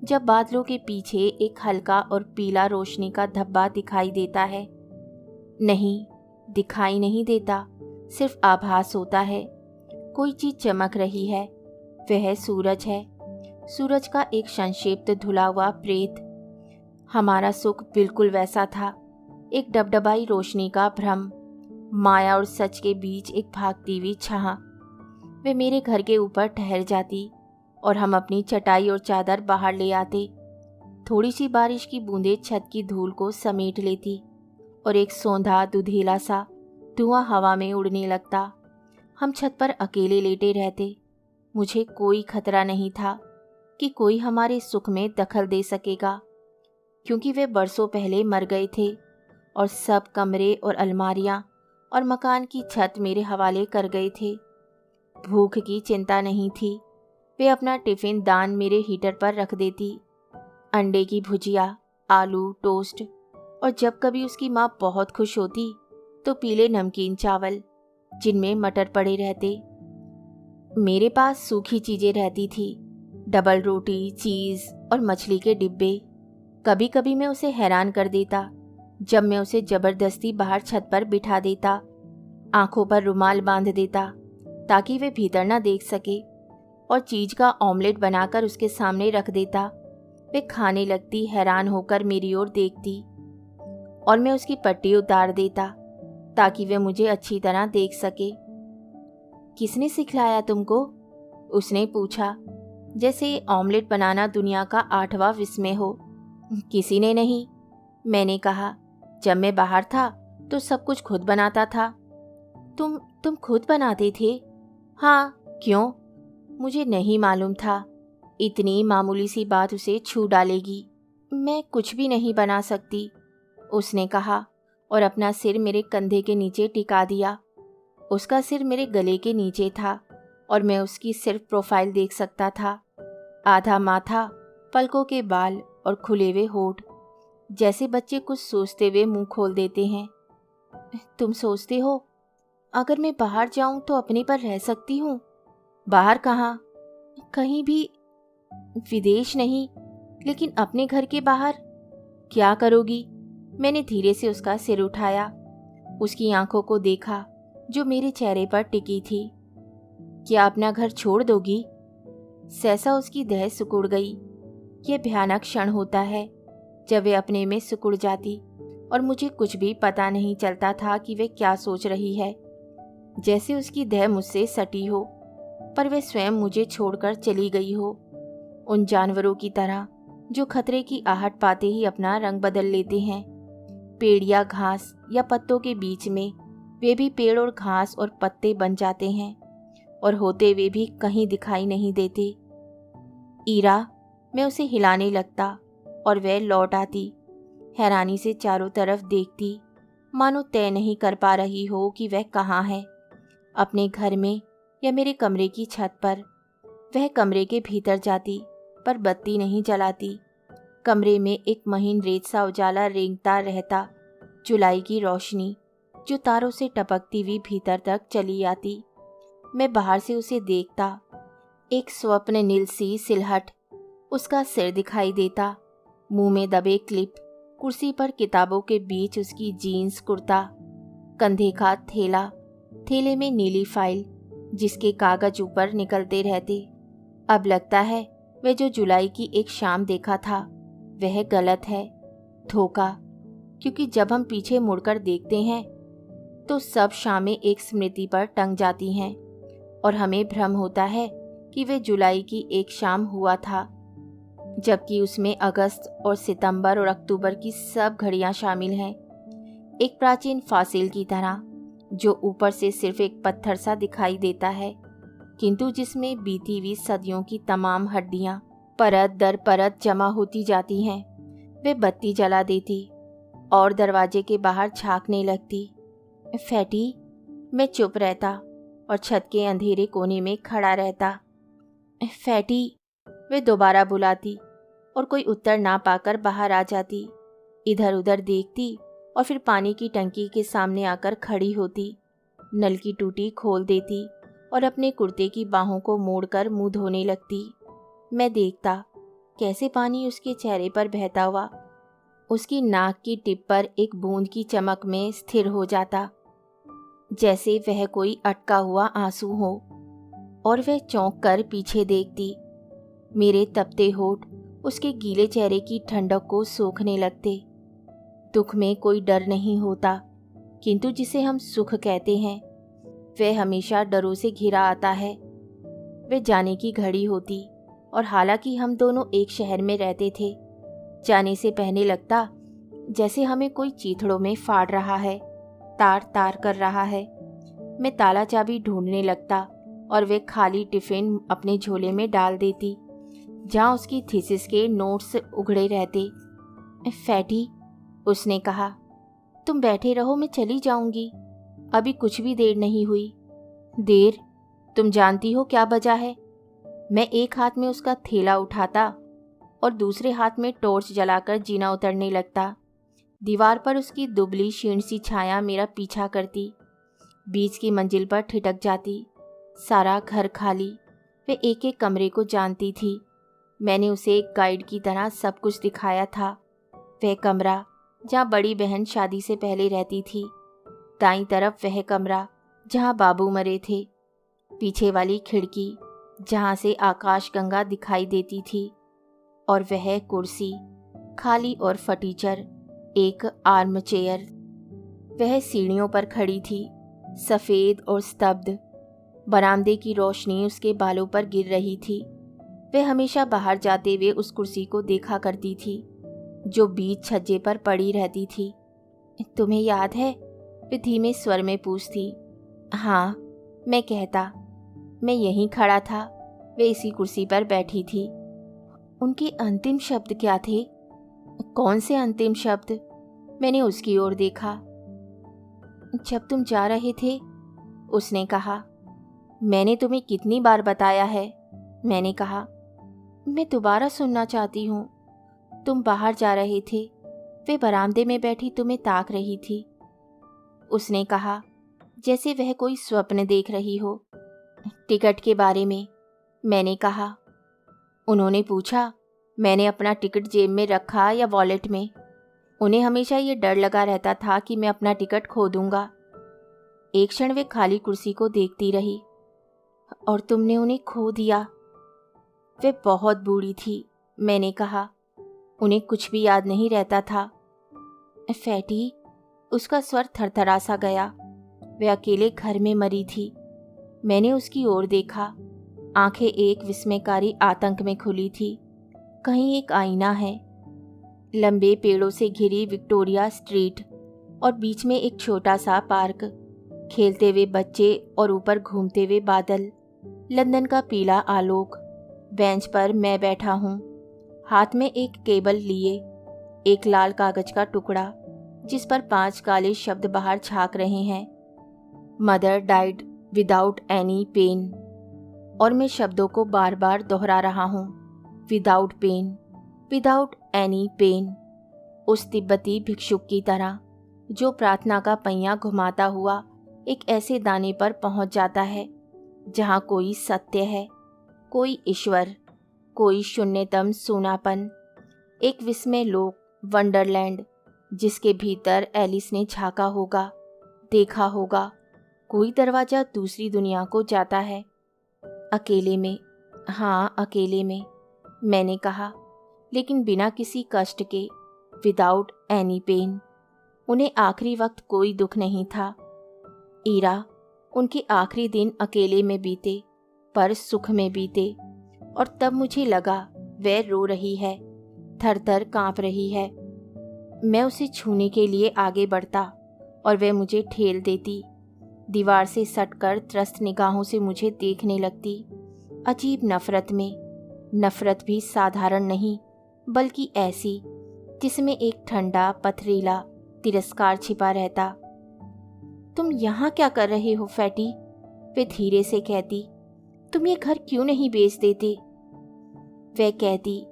जब बादलों के पीछे एक हल्का और पीला रोशनी का धब्बा दिखाई देता है। नहीं, दिखाई नहीं देता, सिर्फ आभास होता है। कोई चीज चमक रही है। वह सूरज है, सूरज का एक संक्षिप्त धुला हुआ प्रेत। हमारा सुख बिल्कुल वैसा था, एक डबडबाई रोशनी का भ्रम, माया और सच के बीच एक भागती हुई छाह। वे मेरे घर के ऊपर ठहर जाती और हम अपनी चटाई और चादर बाहर ले आते। थोड़ी सी बारिश की बूंदें छत की धूल को समेट लेती और एक सौंधा दुधेला सा धुआं हवा में उड़ने लगता। हम छत पर अकेले लेटे रहते। मुझे कोई खतरा नहीं था कि कोई हमारे सुख में दखल दे सकेगा, क्योंकि वे बरसों पहले मर गए थे और सब कमरे और अलमारियां और मकान की छत मेरे हवाले कर गए थे। भूख की चिंता नहीं थी। वे अपना टिफ़िन दान मेरे हीटर पर रख देती, अंडे की भुजिया, आलू, टोस्ट, और जब कभी उसकी माँ बहुत खुश होती तो पीले नमकीन चावल जिनमें मटर पड़े रहते। मेरे पास सूखी चीज़ें रहती थी, डबल रोटी, चीज़ और मछली के डिब्बे। कभी कभी मैं उसे हैरान कर देता जब मैं उसे ज़बरदस्ती बाहर छत पर बिठा देता, आंखों पर रुमाल बांध देता ताकि वे भीतर ना देख सके, और चीज़ का ऑमलेट बनाकर उसके सामने रख देता। वे खाने लगती, हैरान होकर मेरी ओर देखती, और मैं उसकी पट्टी उतार देता ताकि वे मुझे अच्छी तरह देख सके। किसने सिखलाया तुमको? उसने पूछा, जैसे ऑमलेट बनाना दुनिया का 8वां विस्मय हो। किसी ने नहीं, मैंने कहा। जब मैं बाहर था तो सब कुछ खुद बनाता था। तुम खुद बनाते थे? हाँ, क्यों? मुझे नहीं मालूम था इतनी मामूली सी बात उसे छू डालेगी। मैं कुछ भी नहीं बना सकती, उसने कहा और अपना सिर मेरे कंधे के नीचे टिका दिया। उसका सिर मेरे गले के नीचे था और मैं उसकी सिर्फ प्रोफाइल देख सकता था। आधा माथा, पलकों के बाल और खुले हुए होठ, जैसे बच्चे कुछ सोचते हुए मुंह खोल देते हैं। तुम सोचते हो अगर मैं बाहर जाऊं तो अपने पर रह सकती हूँ? बाहर कहाँ? कहीं भी। विदेश नहीं, लेकिन अपने घर के बाहर। क्या करोगी? मैंने धीरे से उसका सिर उठाया, उसकी आंखों को देखा जो मेरे चेहरे पर टिकी थी। क्या अपना घर छोड़ दोगी? सहसा उसकी देह सिकुड़ गई। यह भयानक क्षण होता है जब वे अपने में सिकुड़ जाती और मुझे कुछ भी पता नहीं चलता था कि वे क्या सोच रही है। जैसे उसकी देह मुझसे सटी हो, पर वे स्वयं मुझे छोड़कर चली गई हो, उन जानवरों की तरह जो खतरे की आहट पाते ही अपना रंग बदल लेते हैं। पेड़ या घास या पत्तों के बीच में वे भी पेड़ और घास और पत्ते बन जाते हैं और होते हुए भी कहीं दिखाई नहीं देते। ईरा, मैं उसे हिलाने लगता और वह लौट आती, हैरानी से चारों तरफ देखती, मानो तय नहीं कर पा रही हो कि वह कहाँ है, अपने घर में या मेरे कमरे की छत पर। वह कमरे के भीतर जाती पर बत्ती नहीं जलाती। कमरे में एक महीन रेत सा उजाला रेंगता रहता, जुलाई की रोशनी जो तारों से टपकती हुई भीतर तक चली आती। मैं बाहर से उसे देखता, एक स्वप्न नील सी सिलहट, उसका सिर दिखाई देता, मुंह में दबे क्लिप, कुर्सी पर किताबों के बीच उसकी जीन्स कुर्ता, कंधे का थैला, थैले में नीली फाइल जिसके कागज ऊपर निकलते रहते। अब लगता है वह जो जुलाई की एक शाम देखा था वह गलत है, धोखा, क्योंकि जब हम पीछे मुड़कर देखते हैं तो सब शामें एक स्मृति पर टंग जाती हैं और हमें भ्रम होता है कि वे जुलाई की एक शाम हुआ था। जबकि उसमें अगस्त और सितंबर और अक्टूबर की सब घड़ियां शामिल हैं, एक प्राचीन फासिल की तरह जो ऊपर से सिर्फ एक पत्थर सा दिखाई देता है, किंतु जिसमें बीती हुई सदियों की तमाम हड्डियां परत दर परत जमा होती जाती हैं। वे बत्ती जला देती और दरवाजे के बाहर झांकने लगती। फैटी, मैं चुप रहता और छत के अंधेरे कोने में खड़ा रहता। फैटी, वे दोबारा बुलाती और कोई उत्तर ना पाकर बाहर आ जाती। इधर उधर देखती और फिर पानी की टंकी के सामने आकर खड़ी होती, नल की टूटी खोल देती और अपने कुर्ते की बाहों को मोड़कर मुंह धोने लगती। मैं देखता कैसे पानी उसके चेहरे पर बहता हुआ उसकी नाक की टिप पर एक बूंद की चमक में स्थिर हो जाता, जैसे वह कोई अटका हुआ आंसू हो, और वह चौंक कर पीछे देखती। मेरे तपते होठ उसके गीले चेहरे की ठंडक को सोखने लगते। दुख में कोई डर नहीं होता, किंतु जिसे हम सुख कहते हैं वह हमेशा डरों से घिरा आता है। वह जाने की घड़ी होती और हालांकि हम दोनों एक शहर में रहते थे, जाने से पहले लगता जैसे हमें कोई चीथड़ों में फाड़ रहा है, तार तार कर रहा है। मैं ताला चाबी ढूंढने लगता और वे खाली टिफिन अपने झोले में डाल देती जहाँ उसकी थीसिस के नोट्स उघड़े रहते। फैटी, उसने कहा, तुम बैठे रहो, मैं चली जाऊंगी। अभी कुछ भी देर नहीं हुई। देर? तुम जानती हो क्या वजह है? मैं एक हाथ में उसका थैला उठाता और दूसरे हाथ में टॉर्च जलाकर जीना उतरने लगता। दीवार पर उसकी दुबली क्षीण सी छाया मेरा पीछा करती, बीच की मंजिल पर ठिठक जाती। सारा घर खाली। वे एक एक कमरे को जानती थी। मैंने उसे एक गाइड की तरह सब कुछ दिखाया था। वह कमरा जहाँ बड़ी बहन शादी से पहले रहती थी, दाईं तरफ वह कमरा जहाँ बाबू मरे थे, पीछे वाली खिड़की जहाँ से आकाशगंगा दिखाई देती थी, और वह कुर्सी खाली और फटीचर, एक आर्म चेयर। वह सीढ़ियों पर खड़ी थी, सफ़ेद और स्तब्ध। बरामदे की रोशनी उसके बालों पर गिर रही थी। वह हमेशा बाहर जाते हुए उस कुर्सी को देखा करती थी जो बीच छज्जे पर पड़ी रहती थी। तुम्हें याद है? वे धीमे स्वर में पूछती। हाँ, मैं कहता। मैं यहीं खड़ा था, वे इसी कुर्सी पर बैठी थी। उनके अंतिम शब्द क्या थे? कौन से अंतिम शब्द? मैंने उसकी ओर देखा। जब तुम जा रहे थे, उसने कहा। मैंने तुम्हें कितनी बार बताया है? मैंने कहा। मैं दोबारा सुनना चाहती हूँ। तुम बाहर जा रहे थे, वे बरामदे में बैठी तुम्हें ताक रही थी। उसने कहा, जैसे वह कोई स्वप्न देख रही हो। टिकट के बारे में, मैंने कहा। उन्होंने पूछा। मैंने अपना टिकट जेब में रखा या वॉलेट में। उन्हें हमेशा ये डर लगा रहता था कि मैं अपना टिकट खो दूंगा। एक क्षण वे खाली कुर्सी को देखती रही। और तुमने उन्हें खो दिया? वे बहुत बूढ़ी थी, मैंने कहा। उन्हें कुछ भी याद नहीं रहता था। फैटी, उसका स्वर थरथरा सा गया। वे अकेले घर में मरी थी। मैंने उसकी ओर देखा। आंखें एक विस्मयकारी आतंक में खुली थी। कहीं एक आईना है। लंबे पेड़ों से घिरी विक्टोरिया स्ट्रीट और बीच में एक छोटा सा पार्क, खेलते हुए बच्चे और ऊपर घूमते हुए बादल, लंदन का पीला आलोक। बेंच पर मैं बैठा हूँ, हाथ में एक केबल लिए, एक लाल कागज का टुकड़ा जिस पर 5 काले शब्द बाहर झांक रहे हैं। Mother died without any pain. और मैं शब्दों को बार बार दोहरा रहा हूँ। Without pain, without any pain. उस तिब्बती भिक्षुक की तरह जो प्रार्थना का पहिया घुमाता हुआ एक ऐसे दाने पर पहुंच जाता है जहां कोई सत्य है, कोई ईश्वर, कोई शून्यतम सूनापन, एक विस्मय लोक, वंडरलैंड, जिसके भीतर एलिस ने झांका होगा, देखा होगा। कोई दरवाजा दूसरी दुनिया को जाता है। अकेले में, हाँ अकेले में, मैंने कहा, लेकिन बिना किसी कष्ट के, विदाउट एनी पेन। उन्हें आखिरी वक्त कोई दुख नहीं था। ईरा, उनके आखिरी दिन अकेले में बीते, पर सुख में बीते। और तब मुझे लगा वह रो रही है, थर-थर कांप रही है। मैं उसे छूने के लिए आगे बढ़ता और वह मुझे ठेल देती। दीवार से सटकर त्रस्त निगाहों से मुझे देखने लगती, अजीब नफरत में। नफरत भी साधारण नहीं, बल्कि ऐसी जिसमें एक ठंडा पथरीला तिरस्कार छिपा रहता। तुम यहाँ क्या कर रहे हो फैटी? वे धीरे से कहती। तुम ये घर क्यों नहीं बेच देते? वह कहती,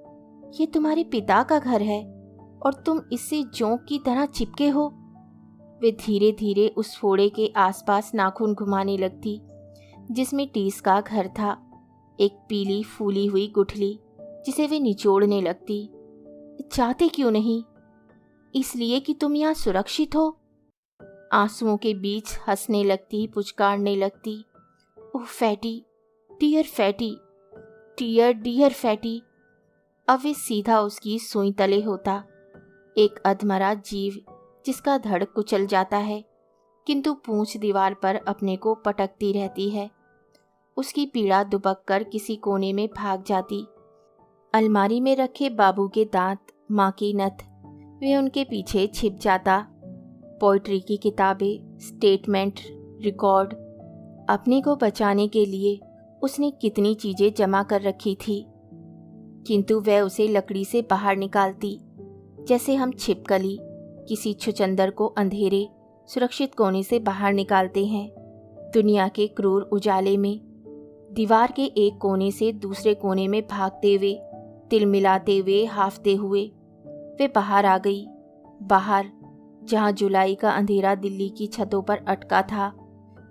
ये तुम्हारे पिता का घर है और तुम इससे जोंक की तरह चिपके हो। वे धीरे धीरे उस फोड़े के आसपास नाखून घुमाने लगती जिसमें टीस का घर था, एक पीली फूली हुई गुठली जिसे वे निचोड़ने लगती। चाहते क्यों नहीं? इसलिए कि तुम यहाँ सुरक्षित हो। आंसुओं के बीच हंसने लगती, पुचकारने लगती। Oh fatty, dear fatty, dear dear fatty. अब वे सीधा उसकी सुई तले होता, एक अधमरा जीव जिसका धड़ कुचल जाता है, किंतु पूंछ दीवार पर अपने को पटकती रहती है। उसकी पीड़ा दुबक कर किसी कोने में भाग जाती। अलमारी में रखे बाबू के दांत, माँ की नथ, वे उनके पीछे छिप जाता। पोइट्री की किताबें, स्टेटमेंट, रिकॉर्ड। अपने को बचाने के लिए उसने कितनी चीजें जमा कर रखी थी, किंतु वह उसे लकड़ी से बाहर निकालती, जैसे हम छिपकली किसी छुचंदर को अंधेरे सुरक्षित कोने से बाहर निकालते हैं। दुनिया के क्रूर उजाले में दीवार के एक कोने से दूसरे कोने में भागते हुए, तिल मिलाते हुए, हाफते हुए वे बाहर आ गई। बाहर, जहाँ जुलाई का अंधेरा दिल्ली की छतों पर अटका था।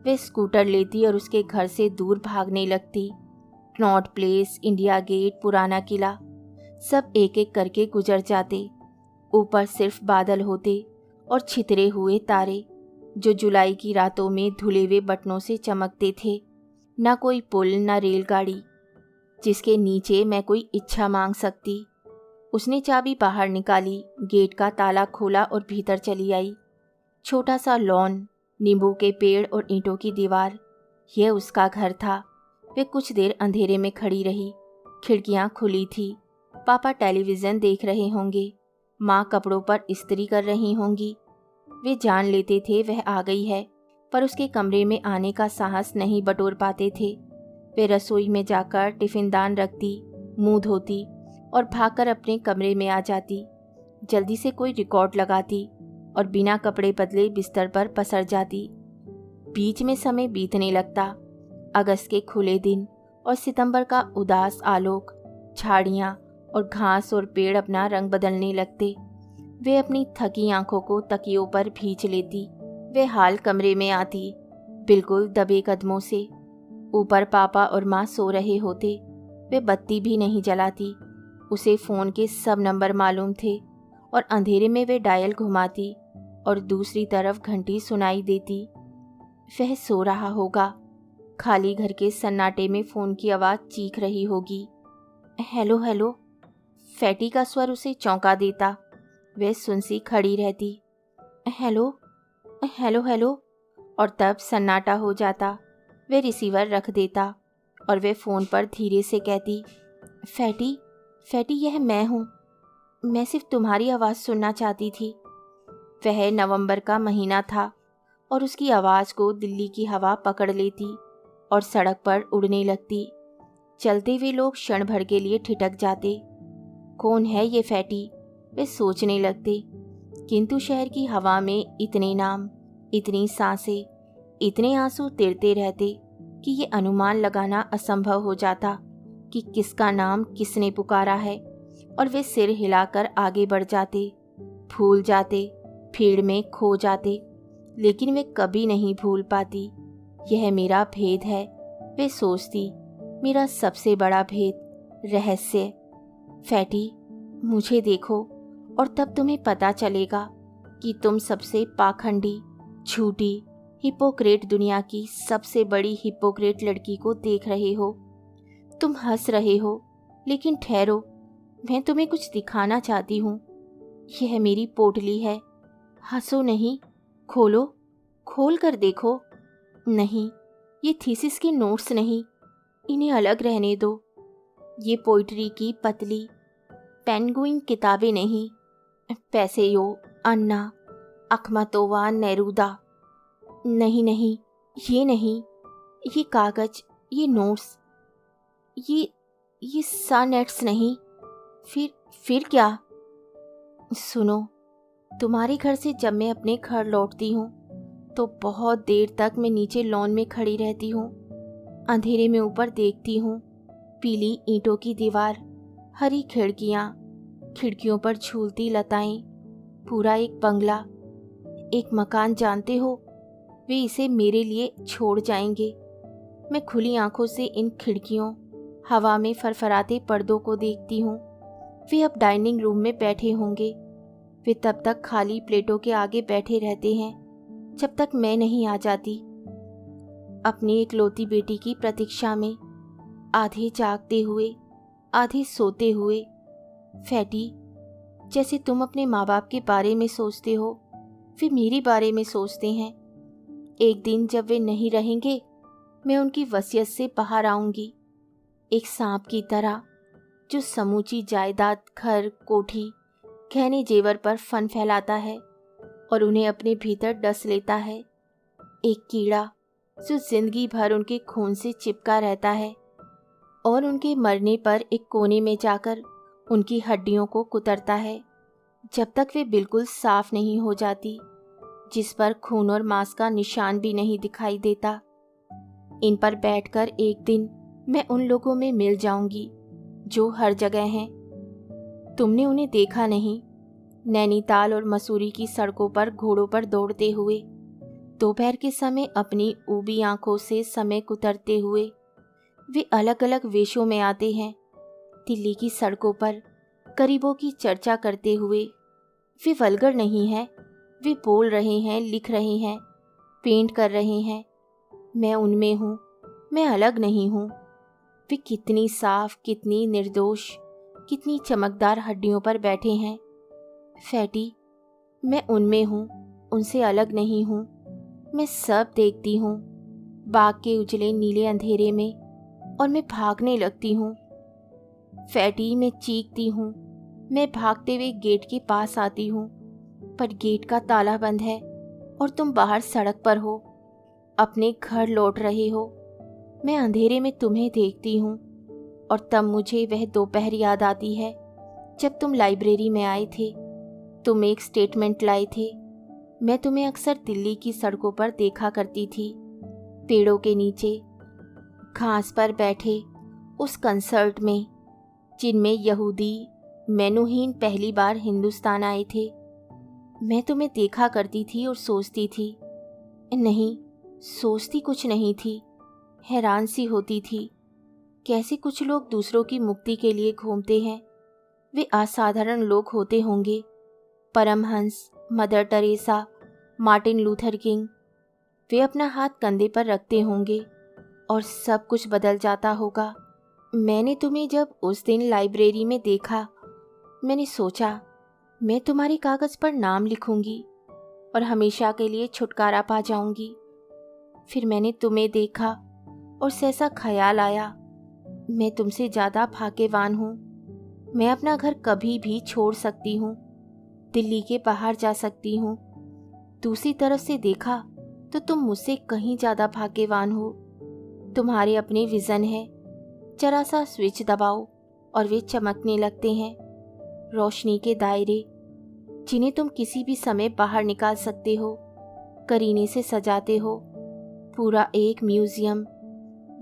वे स्कूटर लेती और उसके घर से दूर भागने लगती। नॉर्थ प्लेस, इंडिया गेट, पुराना किला, सब एक एक करके गुजर जाते। ऊपर सिर्फ बादल होते और छितरे हुए तारे, जो जुलाई की रातों में धुले हुए बटनों से चमकते थे। न कोई पुल, न रेलगाड़ी जिसके नीचे मैं कोई इच्छा मांग सकती। उसने चाबी बाहर निकाली, गेट का ताला खोला और भीतर चली आई। छोटा सा लॉन, नींबू के पेड़ और ईंटों की दीवार, यह उसका घर था। वे कुछ देर अंधेरे में खड़ी रही। खिड़कियां खुली थी। पापा टेलीविज़न देख रहे होंगे, माँ कपड़ों पर इस्त्री कर रही होंगी। वे जान लेते थे वह आ गई है, पर उसके कमरे में आने का साहस नहीं बटोर पाते थे। वे रसोई में जाकर टिफिनदान रखती, मुंह धोती और भागकर अपने कमरे में आ जाती। जल्दी से कोई रिकॉर्ड लगाती और बिना कपड़े बदले बिस्तर पर पसर जाती। बीच में समय बीतने लगता। अगस्त के खुले दिन और सितंबर का उदास आलोक, झाड़ियाँ और घास और पेड़ अपना रंग बदलने लगते। वे अपनी थकी आंखों को तकियों पर भींच लेती। वे हाल कमरे में आती, बिल्कुल दबे कदमों से। ऊपर पापा और माँ सो रहे होते। वे बत्ती भी नहीं जलाती। उसे फ़ोन के सब नंबर मालूम थे और अंधेरे में वे डायल घुमाती और दूसरी तरफ घंटी सुनाई देती। वह सो रहा होगा। खाली घर के सन्नाटे में फ़ोन की आवाज़ चीख रही होगी, हेलो हेलो। फैटी का स्वर उसे चौंका देता। वह सुनसी खड़ी रहती, हेलो हेलो हेलो, और तब सन्नाटा हो जाता। वे रिसीवर रख देता और वे फ़ोन पर धीरे से कहती, फैटी फैटी, यह मैं हूँ। मैं सिर्फ तुम्हारी आवाज़ सुनना चाहती थी। वह नवंबर का महीना था और उसकी आवाज़ को दिल्ली की हवा पकड़ लेती और सड़क पर उड़ने लगती। चलते हुए लोग क्षण भर के लिए ठिठक जाते। कौन है ये फैटी, वे सोचने लगते। किंतु शहर की हवा में इतने नाम, इतनी सांसें, इतने आंसू तिरते रहते कि ये अनुमान लगाना असंभव हो जाता कि किसका नाम किसने पुकारा है। और वे सिर हिलाकर आगे बढ़ जाते, भूल जाते, भीड़ में खो जाते, लेकिन वे कभी नहीं भूल पाती। यह मेरा भेद है, वे सोचती, मेरा सबसे बड़ा भेद, रहस्य। फैटी, मुझे देखो और तब तुम्हें पता चलेगा कि तुम सबसे पाखंडी, झूठी, हिपोक्रेट, दुनिया की सबसे बड़ी हिपोक्रेट लड़की को देख रहे हो। तुम हंस रहे हो, लेकिन ठहरो, मैं तुम्हें कुछ दिखाना चाहती हूँ। यह मेरी पोटली है। हंसो नहीं, खोलो, खोल कर देखो। नहीं, ये थीसिस के नोट्स नहीं, इन्हें अलग रहने दो। ये पोइट्री की पतली पेंगुइन किताबें नहीं, पैसेयो, अन्ना, अखमतोवा, नेरूदा। नहीं नहीं, ये नहीं, ये कागज, ये नोट्स, ये सनेट्स नहीं। फिर क्या? सुनो, तुम्हारे घर से जब मैं अपने घर लौटती हूँ तो बहुत देर तक मैं नीचे लॉन में खड़ी रहती हूँ। अंधेरे में ऊपर देखती हूँ, पीली ईंटों की दीवार, हरी खिड़कियाँ, खिड़कियों पर झूलती लताएं, पूरा एक बंगला, एक मकान। जानते हो, वे इसे मेरे लिए छोड़ जाएंगे। मैं खुली आंखों से इन खिड़कियों, हवा में फरफराते पर्दों को देखती हूँ। वे अब डाइनिंग रूम में बैठे होंगे। वे तब तक खाली प्लेटों के आगे बैठे रहते हैं जब तक मैं नहीं आ जाती, अपनी इकलौती बेटी की प्रतीक्षा में, आधे जागते हुए, आधे सोते हुए। फैटी, जैसे तुम अपने माँ बाप के बारे में सोचते हो, वे मेरे बारे में सोचते हैं। एक दिन जब वे नहीं रहेंगे, मैं उनकी वसीयत से बाहर आऊंगी, एक सांप की तरह जो समूची जायदाद, घर, कोठी, गहने जेवर पर फन फैलाता है और उन्हें अपने भीतर डस लेता है। एक कीड़ा जो जिंदगी भर उनके खून से चिपका रहता है और उनके मरने पर एक कोने में जाकर उनकी हड्डियों को कुतरता है जब तक वे बिल्कुल साफ नहीं हो जाती, जिस पर खून और मांस का निशान भी नहीं दिखाई देता। इन पर बैठकर एक दिन मैं उन लोगों में मिल जाऊंगी जो हर जगह हैं। तुमने उन्हें देखा नहीं, नैनीताल और मसूरी की सड़कों पर घोड़ों पर दौड़ते हुए, दोपहर के समय अपनी ऊबी आंखों से समय कुतरते हुए। वे अलग अलग वेशों में आते हैं, दिल्ली की सड़कों पर गरीबों की चर्चा करते हुए। वे वल्गर नहीं हैं, वे बोल रहे हैं, लिख रहे हैं, पेंट कर रहे हैं। मैं उनमें हूँ, मैं अलग नहीं हूँ। वे कितनी साफ, कितनी निर्दोष, कितनी चमकदार हड्डियों पर बैठे हैं। फैटी, मैं उनमें हूँ, उनसे अलग नहीं हूँ। मैं सब देखती हूँ, बाग के उजले नीले अंधेरे में, और मैं भागने लगती हूँ। फैटी, मैं चीखती हूँ, मैं भागते हुए गेट के पास आती हूँ, पर गेट का ताला बंद है और तुम बाहर सड़क पर हो, अपने घर लौट रहे हो। मैं अंधेरे में तुम्हें देखती हूँ और तब मुझे वह दोपहर याद आती है जब तुम लाइब्रेरी में आए थे। तुम एक स्टेटमेंट लाए थे। मैं तुम्हें अक्सर दिल्ली की सड़कों पर देखा करती थी, पेड़ों के नीचे, घास पर बैठे उस कंसर्ट में जिनमें यहूदी मेनूहीन पहली बार हिंदुस्तान आए थे। मैं तुम्हें देखा करती थी और सोचती थी, नहीं, सोचती कुछ नहीं थी, हैरान सी होती थी। कैसे कुछ लोग दूसरों की मुक्ति के लिए घूमते हैं। वे असाधारण लोग होते होंगे, Paramhansa, Mother Teresa, Martin Luther King. वे अपना हाथ कंधे पर रखते होंगे और सब कुछ बदल जाता होगा। मैंने तुम्हें जब उस दिन लाइब्रेरी में देखा, मैंने सोचा मैं तुम्हारे कागज पर नाम लिखूंगी और हमेशा के लिए छुटकारा पा जाऊंगी। फिर मैंने तुम्हें देखा और सहसा ख्याल आया, मैं तुमसे ज़्यादा भाग्यवान हूँ। मैं अपना घर कभी भी छोड़ सकती हूँ, दिल्ली के बाहर जा सकती हूँ। दूसरी तरफ से देखा तो तुम मुझसे कहीं ज़्यादा भाग्यवान हो। तुम्हारे अपने विज़न है, जरा सा स्विच दबाओ और वे चमकने लगते हैं। रोशनी के दायरे जिन्हें तुम किसी भी समय बाहर निकाल सकते हो, करीने से सजाते हो। पूरा एक म्यूजियम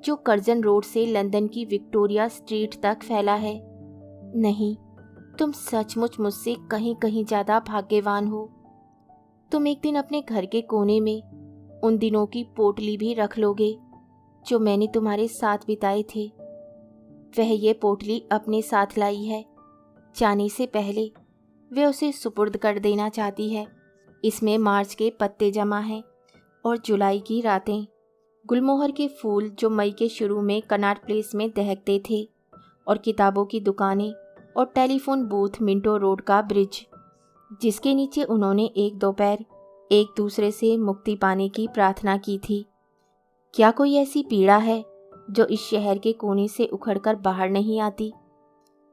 जो कर्जन रोड से लंदन की विक्टोरिया स्ट्रीट तक फैला है। नहीं, तुम सचमुच मुझसे कहीं कहीं ज़्यादा भाग्यवान हो। तुम एक दिन अपने घर के कोने में उन दिनों की पोटली भी रख लोगे जो मैंने तुम्हारे साथ बिताए थे। वह ये पोटली अपने साथ लाई है। जाने से पहले वे उसे सुपुर्द कर देना चाहती है। इसमें मार्च के पत्ते जमा हैं और जुलाई की रातें, गुलमोहर के फूल जो मई के शुरू में कनॉट प्लेस में दहकते थे, और किताबों की दुकानें और टेलीफोन बूथ मिंटो रोड का ब्रिज, जिसके नीचे उन्होंने एक दोपहर एक दूसरे से मुक्ति पाने की प्रार्थना की थी। क्या कोई ऐसी पीड़ा है जो इस शहर के कोने से उखड़कर बाहर नहीं आती।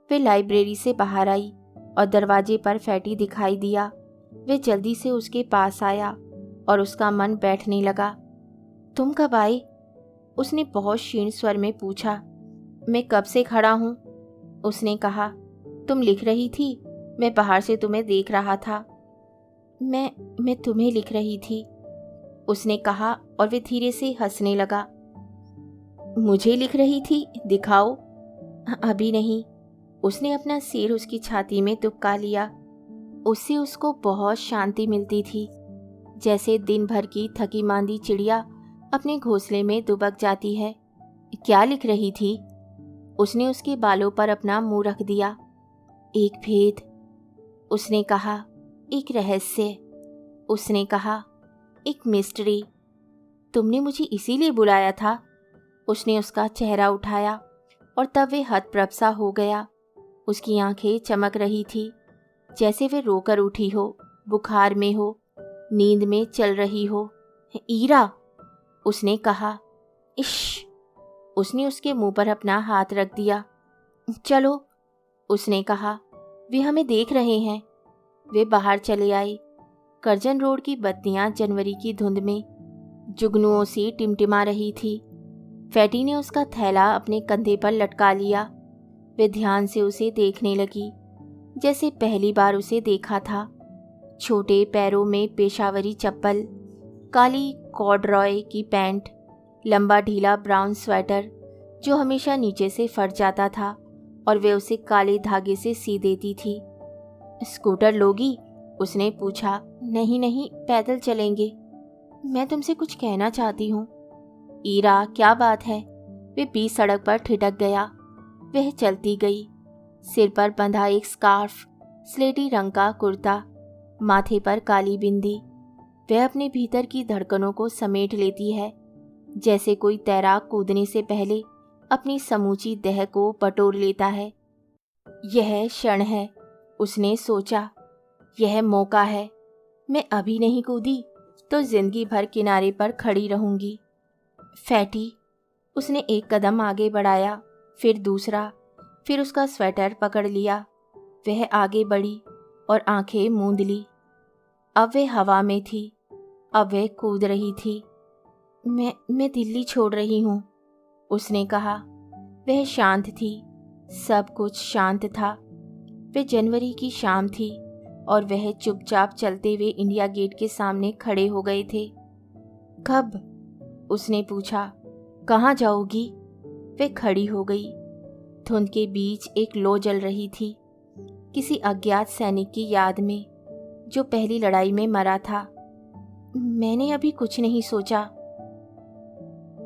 वे लाइब्रेरी से बाहर आई और दरवाजे पर फैटी दिखाई दिया। वे जल्दी से उसके पास आया और उसका मन बैठने लगा। तुम कब आई? उसने बहुत क्षीण स्वर में पूछा। मैं कब से खड़ा हूँ, उसने कहा। तुम लिख रही थी, मैं बाहर से तुम्हें देख रहा था। मैं तुम्हें लिख रही थी, उसने कहा और वे धीरे से हंसने लगा। मुझे लिख रही थी? दिखाओ। अभी नहीं। उसने अपना सिर उसकी छाती में दुबका लिया। उससे उसको बहुत शांति मिलती थी, जैसे दिन भर की थकी मांदी चिड़िया अपने घोंसले में दुबक जाती है। क्या लिख रही थी? उसने उसके बालों पर अपना मुंह रख दिया। एक भेद, उसने कहा। एक रहस्य, उसने कहा। एक मिस्ट्री। तुमने मुझे इसीलिए बुलाया था? उसने उसका चेहरा उठाया और तब वे हतप्रभ हो गया। उसकी आंखें चमक रही थी, जैसे वे रोकर उठी हो, बुखार में हो, नींद में चल रही हो। ईरा, उसने कहा। इश्श, उसने उसके मुंह पर अपना हाथ रख दिया। चलो, उसने कहा। वे हमें देख रहे हैं। वे बाहर चले आए। कर्जन रोड की बत्तियां जनवरी की धुंध में जुगनुओं से टिमटिमा रही थी। फैटी ने उसका थैला अपने कंधे पर लटका लिया। वे ध्यान से उसे देखने लगी, जैसे पहली बार उसे देखा था। छोटे पैरों में पेशावरी चप्पल, काली कॉर्डरॉय की पैंट, लंबा ढीला ब्राउन स्वेटर जो हमेशा नीचे से फट जाता था और वे उसे काले धागे से सी देती थी। स्कूटर लोगी? उसने पूछा। नहीं नहीं, पैदल चलेंगे। मैं तुमसे कुछ कहना चाहती हूँ। ईरा, क्या बात है? वे बीच सड़क पर ठिठक गया। वह चलती गई। सिर पर बंधा एक स्कार्फ, स्लेटी रंग का कुर्ता, माथे पर काली बिंदी। वह अपने भीतर की धड़कनों को समेट लेती है, जैसे कोई तैराक कूदने से पहले अपनी समूची देह को बटोर लेता है। यह क्षण है, उसने सोचा। यह मौका है। मैं अभी नहीं कूदी तो जिंदगी भर किनारे पर खड़ी रहूंगी। फैटी, उसने एक कदम आगे बढ़ाया, फिर दूसरा, फिर उसका स्वेटर पकड़ लिया। वह आगे बढ़ी और आंखें मूंद ली। अब वह हवा में थी। अब वह कूद रही थी। मैं दिल्ली छोड़ रही हूँ, उसने कहा। वह शांत थी, सब कुछ शांत था। वह जनवरी की शाम थी और वह चुपचाप चलते हुए इंडिया गेट के सामने खड़े हो गए थे। कब? उसने पूछा। कहाँ जाओगी? वह खड़ी हो गई। धुंध के बीच एक लो जल रही थी, किसी अज्ञात सैनिक की याद में जो पहली लड़ाई में मरा था। मैंने अभी कुछ नहीं सोचा।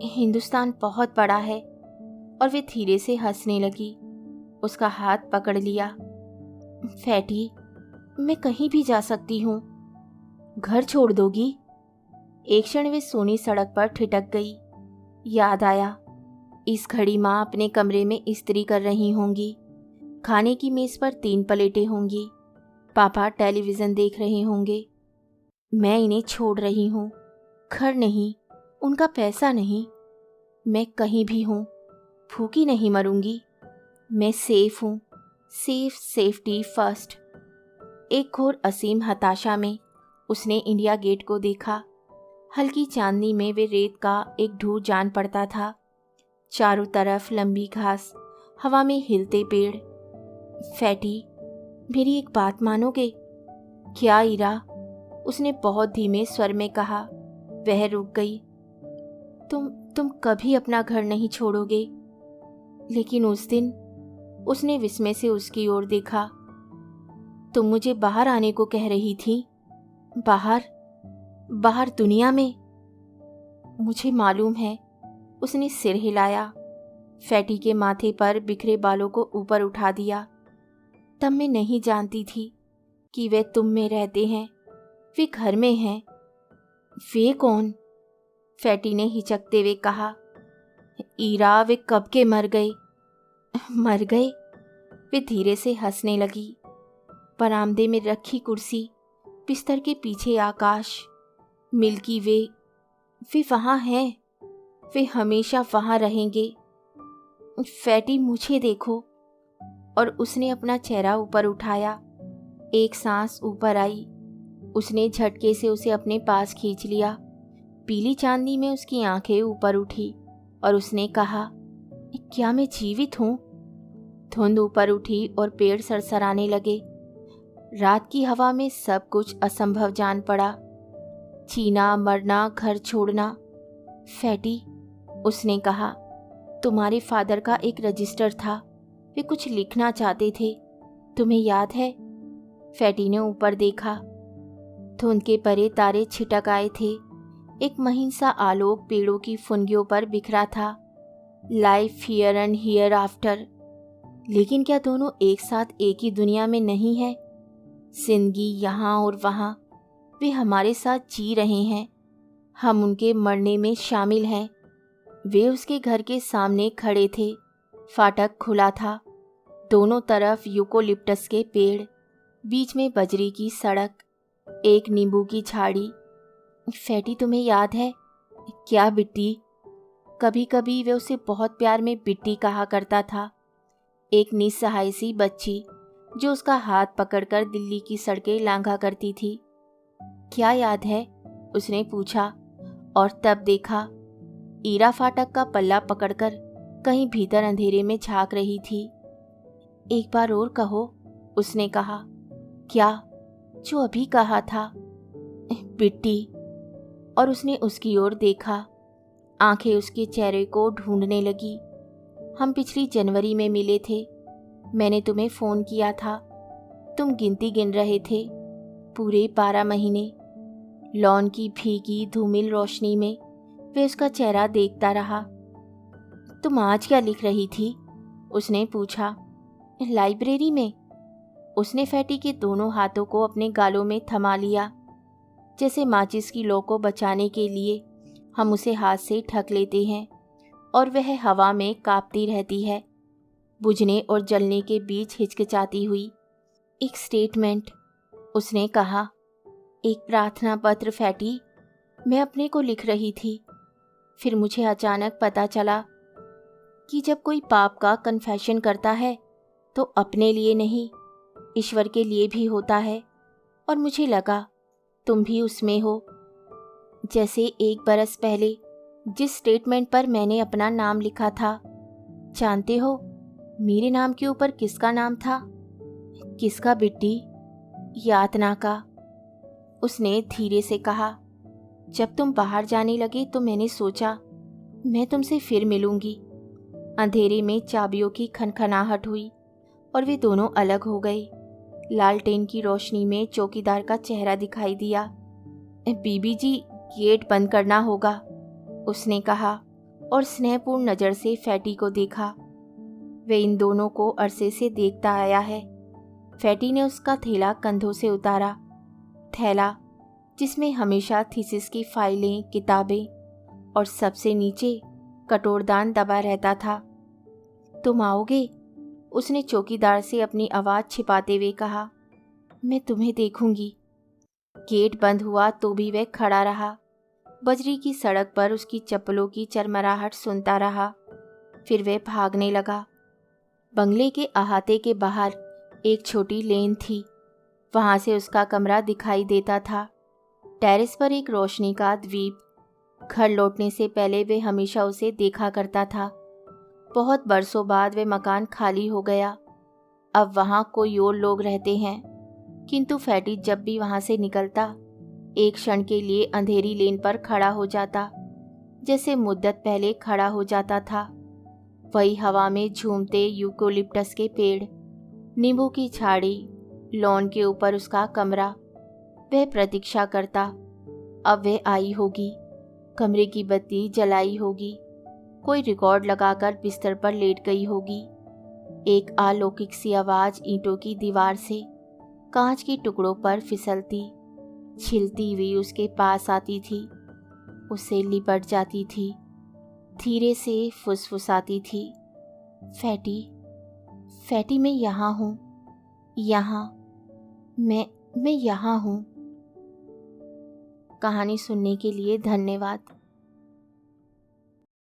हिंदुस्तान बहुत बड़ा है। और वे धीरे से हंसने लगी। उसका हाथ पकड़ लिया। फैटी, मैं कहीं भी जा सकती हूँ। घर छोड़ दोगी? एक क्षण वे सोनी सड़क पर ठिठक गई। याद आया, इस घड़ी माँ अपने कमरे में इस्त्री कर रही होंगी। खाने की मेज पर 3 प्लेटें होंगी। पापा टेलीविज़न देख रहे होंगे। मैं इन्हें छोड़ रही हूँ। घर नहीं, उनका पैसा नहीं। मैं कहीं भी हूँ, भूखी नहीं मरूंगी। मैं सेफ हूँ। Safety first. एक घोर असीम हताशा में उसने इंडिया गेट को देखा। हल्की चांदनी में वे रेत का एक ढूंढ जान पड़ता था। चारों तरफ लंबी घास, हवा में हिलते पेड़। फैटी, मेरी एक बात मानोगे? क्या ईरा? उसने बहुत धीमे स्वर में कहा। वह रुक गई। तुम कभी अपना घर नहीं छोड़ोगे? लेकिन उस दिन, उसने विस्मय से उसकी ओर देखा। तुम मुझे बाहर आने को कह रही थी। बाहर दुनिया में? मुझे मालूम है। उसने सिर हिलाया। फैटी के माथे पर बिखरे बालों को ऊपर उठा दिया। तब मैं नहीं जानती थी कि वे तुम में रहते हैं। वे घर में हैं। वे कौन? फैटी ने हिचकते हुए कहा। ईरा, वे कब के मर गए। मर गए? वे धीरे से हंसने लगी। बरामदे में रखी कुर्सी, बिस्तर के पीछे आकाश, मिल्की वे वहाँ हैं। वे हमेशा वहाँ रहेंगे। फैटी मुझे देखो। और उसने अपना चेहरा ऊपर उठाया। एक सांस ऊपर आई। उसने झटके से उसे अपने पास खींच लिया। पीली चांदनी में उसकी आंखें ऊपर उठी और उसने कहा, क्या मैं जीवित हूँ? धुंध ऊपर उठी और पेड़ सरसराने लगे। रात की हवा में सब कुछ असंभव जान पड़ा। जीना, मरना, घर छोड़ना। फैटी, उसने कहा, तुम्हारे फादर का एक रजिस्टर था। वे कुछ लिखना चाहते थे, तुम्हें याद है? फैटी ने ऊपर देखा। धुंध के परे तारे छिटक आए थे। एक महीन सा आलोक पेड़ों की फुनगियों पर बिखरा था। Life here and here after. लेकिन क्या दोनों एक साथ एक ही दुनिया में नहीं है? जिंदगी यहाँ और वहाँ, वे हमारे साथ जी रहे हैं, हम उनके मरने में शामिल हैं। वे उसके घर के सामने खड़े थे। फाटक खुला था। दोनों तरफ यूकोलिप्टस के पेड़, बीच में बजरी की सड़क, एक नींबू की झाड़ी। फैटी, तुम्हें याद है? क्या बिट्टी? कभी कभी वे उसे बहुत प्यार में बिट्टी कहा करता था। एक निस्सहाय सी बच्ची जो उसका हाथ पकड़कर दिल्ली की सड़कें लांघा करती थी। क्या याद है? उसने पूछा और तब देखा ईरा फाटक का पल्ला पकड़कर कहीं भीतर अंधेरे में झांक रही थी। एक बार और कहो, उसने कहा। क्या? जो अभी कहा था, बिट्टी। और उसने उसकी ओर देखा। आंखें उसके चेहरे को ढूंढने लगी। हम पिछली जनवरी में मिले थे। मैंने तुम्हें फ़ोन किया था। तुम गिनती गिन रहे थे, पूरे 12 महीने। लॉन की भीगी धूमिल रोशनी में वे उसका चेहरा देखता रहा। तुम आज क्या लिख रही थी? उसने पूछा। लाइब्रेरी में। उसने फैटी के दोनों हाथों को अपने गालों में थमा लिया, जैसे माचिस की लौ को बचाने के लिए हम उसे हाथ से ढक लेते हैं और वह हवा में कांपती रहती है, बुझने और जलने के बीच हिचकिचाती हुई। एक स्टेटमेंट, उसने कहा। एक प्रार्थना पत्र फैटी, मैं अपने को लिख रही थी। फिर मुझे अचानक पता चला कि जब कोई पाप का कन्फेशन करता है तो अपने लिए नहीं, ईश्वर के लिए भी होता है। और मुझे लगा तुम भी उसमें हो। जैसे 1 बरस पहले जिस स्टेटमेंट पर मैंने अपना नाम लिखा था। जानते हो मेरे नाम के ऊपर किसका नाम था? किसका बिट्टी? यातना का। उसने धीरे से कहा। जब तुम बाहर जाने लगे तो मैंने सोचा मैं तुमसे फिर मिलूंगी। अंधेरे में चाबियों की खनखनाहट हुई और वे दोनों अलग हो गए। लालटेन की रोशनी में चौकीदार का चेहरा दिखाई दिया। बीबी जी, गेट बंद करना होगा, उसने कहा और स्नेहपूर्ण नज़र से फैटी को देखा। वे इन दोनों को अरसे से देखता आया है। फैटी ने उसका थैला कंधों से उतारा। थैला जिसमें हमेशा थीसिस की फाइलें, किताबें और सबसे नीचे कटोरदान दबा रहता था। तुम आओगे? उसने चौकीदार से अपनी आवाज़ छिपाते हुए कहा। मैं तुम्हें देखूंगी। गेट बंद हुआ तो भी वह खड़ा रहा। बजरी की सड़क पर उसकी चप्पलों की चरमराहट सुनता रहा। फिर वह भागने लगा। बंगले के अहाते के बाहर एक छोटी लेन थी। वहां से उसका कमरा दिखाई देता था। टेरेस पर एक रोशनी का द्वीप। घर लौटने से पहले वे हमेशा उसे देखा करता था। बहुत बरसों बाद वे मकान खाली हो गया। अब वहाँ कोई और लोग रहते हैं, किंतु फैटी जब भी वहाँ से निकलता एक क्षण के लिए अंधेरी लेन पर खड़ा हो जाता, जैसे मुद्दत पहले खड़ा हो जाता था। वही हवा में झूमते यूकोलिप्टस के पेड़, नींबू की झाड़ी, लॉन के ऊपर उसका कमरा। वह प्रतीक्षा करता। अब वह आई होगी, कमरे की बत्ती जलाई होगी, कोई रिकॉर्ड लगाकर बिस्तर पर लेट गई होगी। एक अलौकिक सी आवाज़ ईंटों की दीवार से कांच के टुकड़ों पर फिसलती, छिलती हुई उसके पास आती थी, उसे लिपट जाती थी, धीरे से फुसफुसाती थी। फैटी, फैटी, मैं यहाँ हूँ, यहाँ, मैं यहाँ हूँ। कहानी सुनने के लिए धन्यवाद।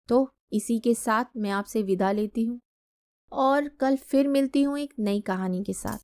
तो इसी के साथ मैं आपसे विदा लेती हूँ। और कल फिर मिलती हूँ एक नई कहानी के साथ।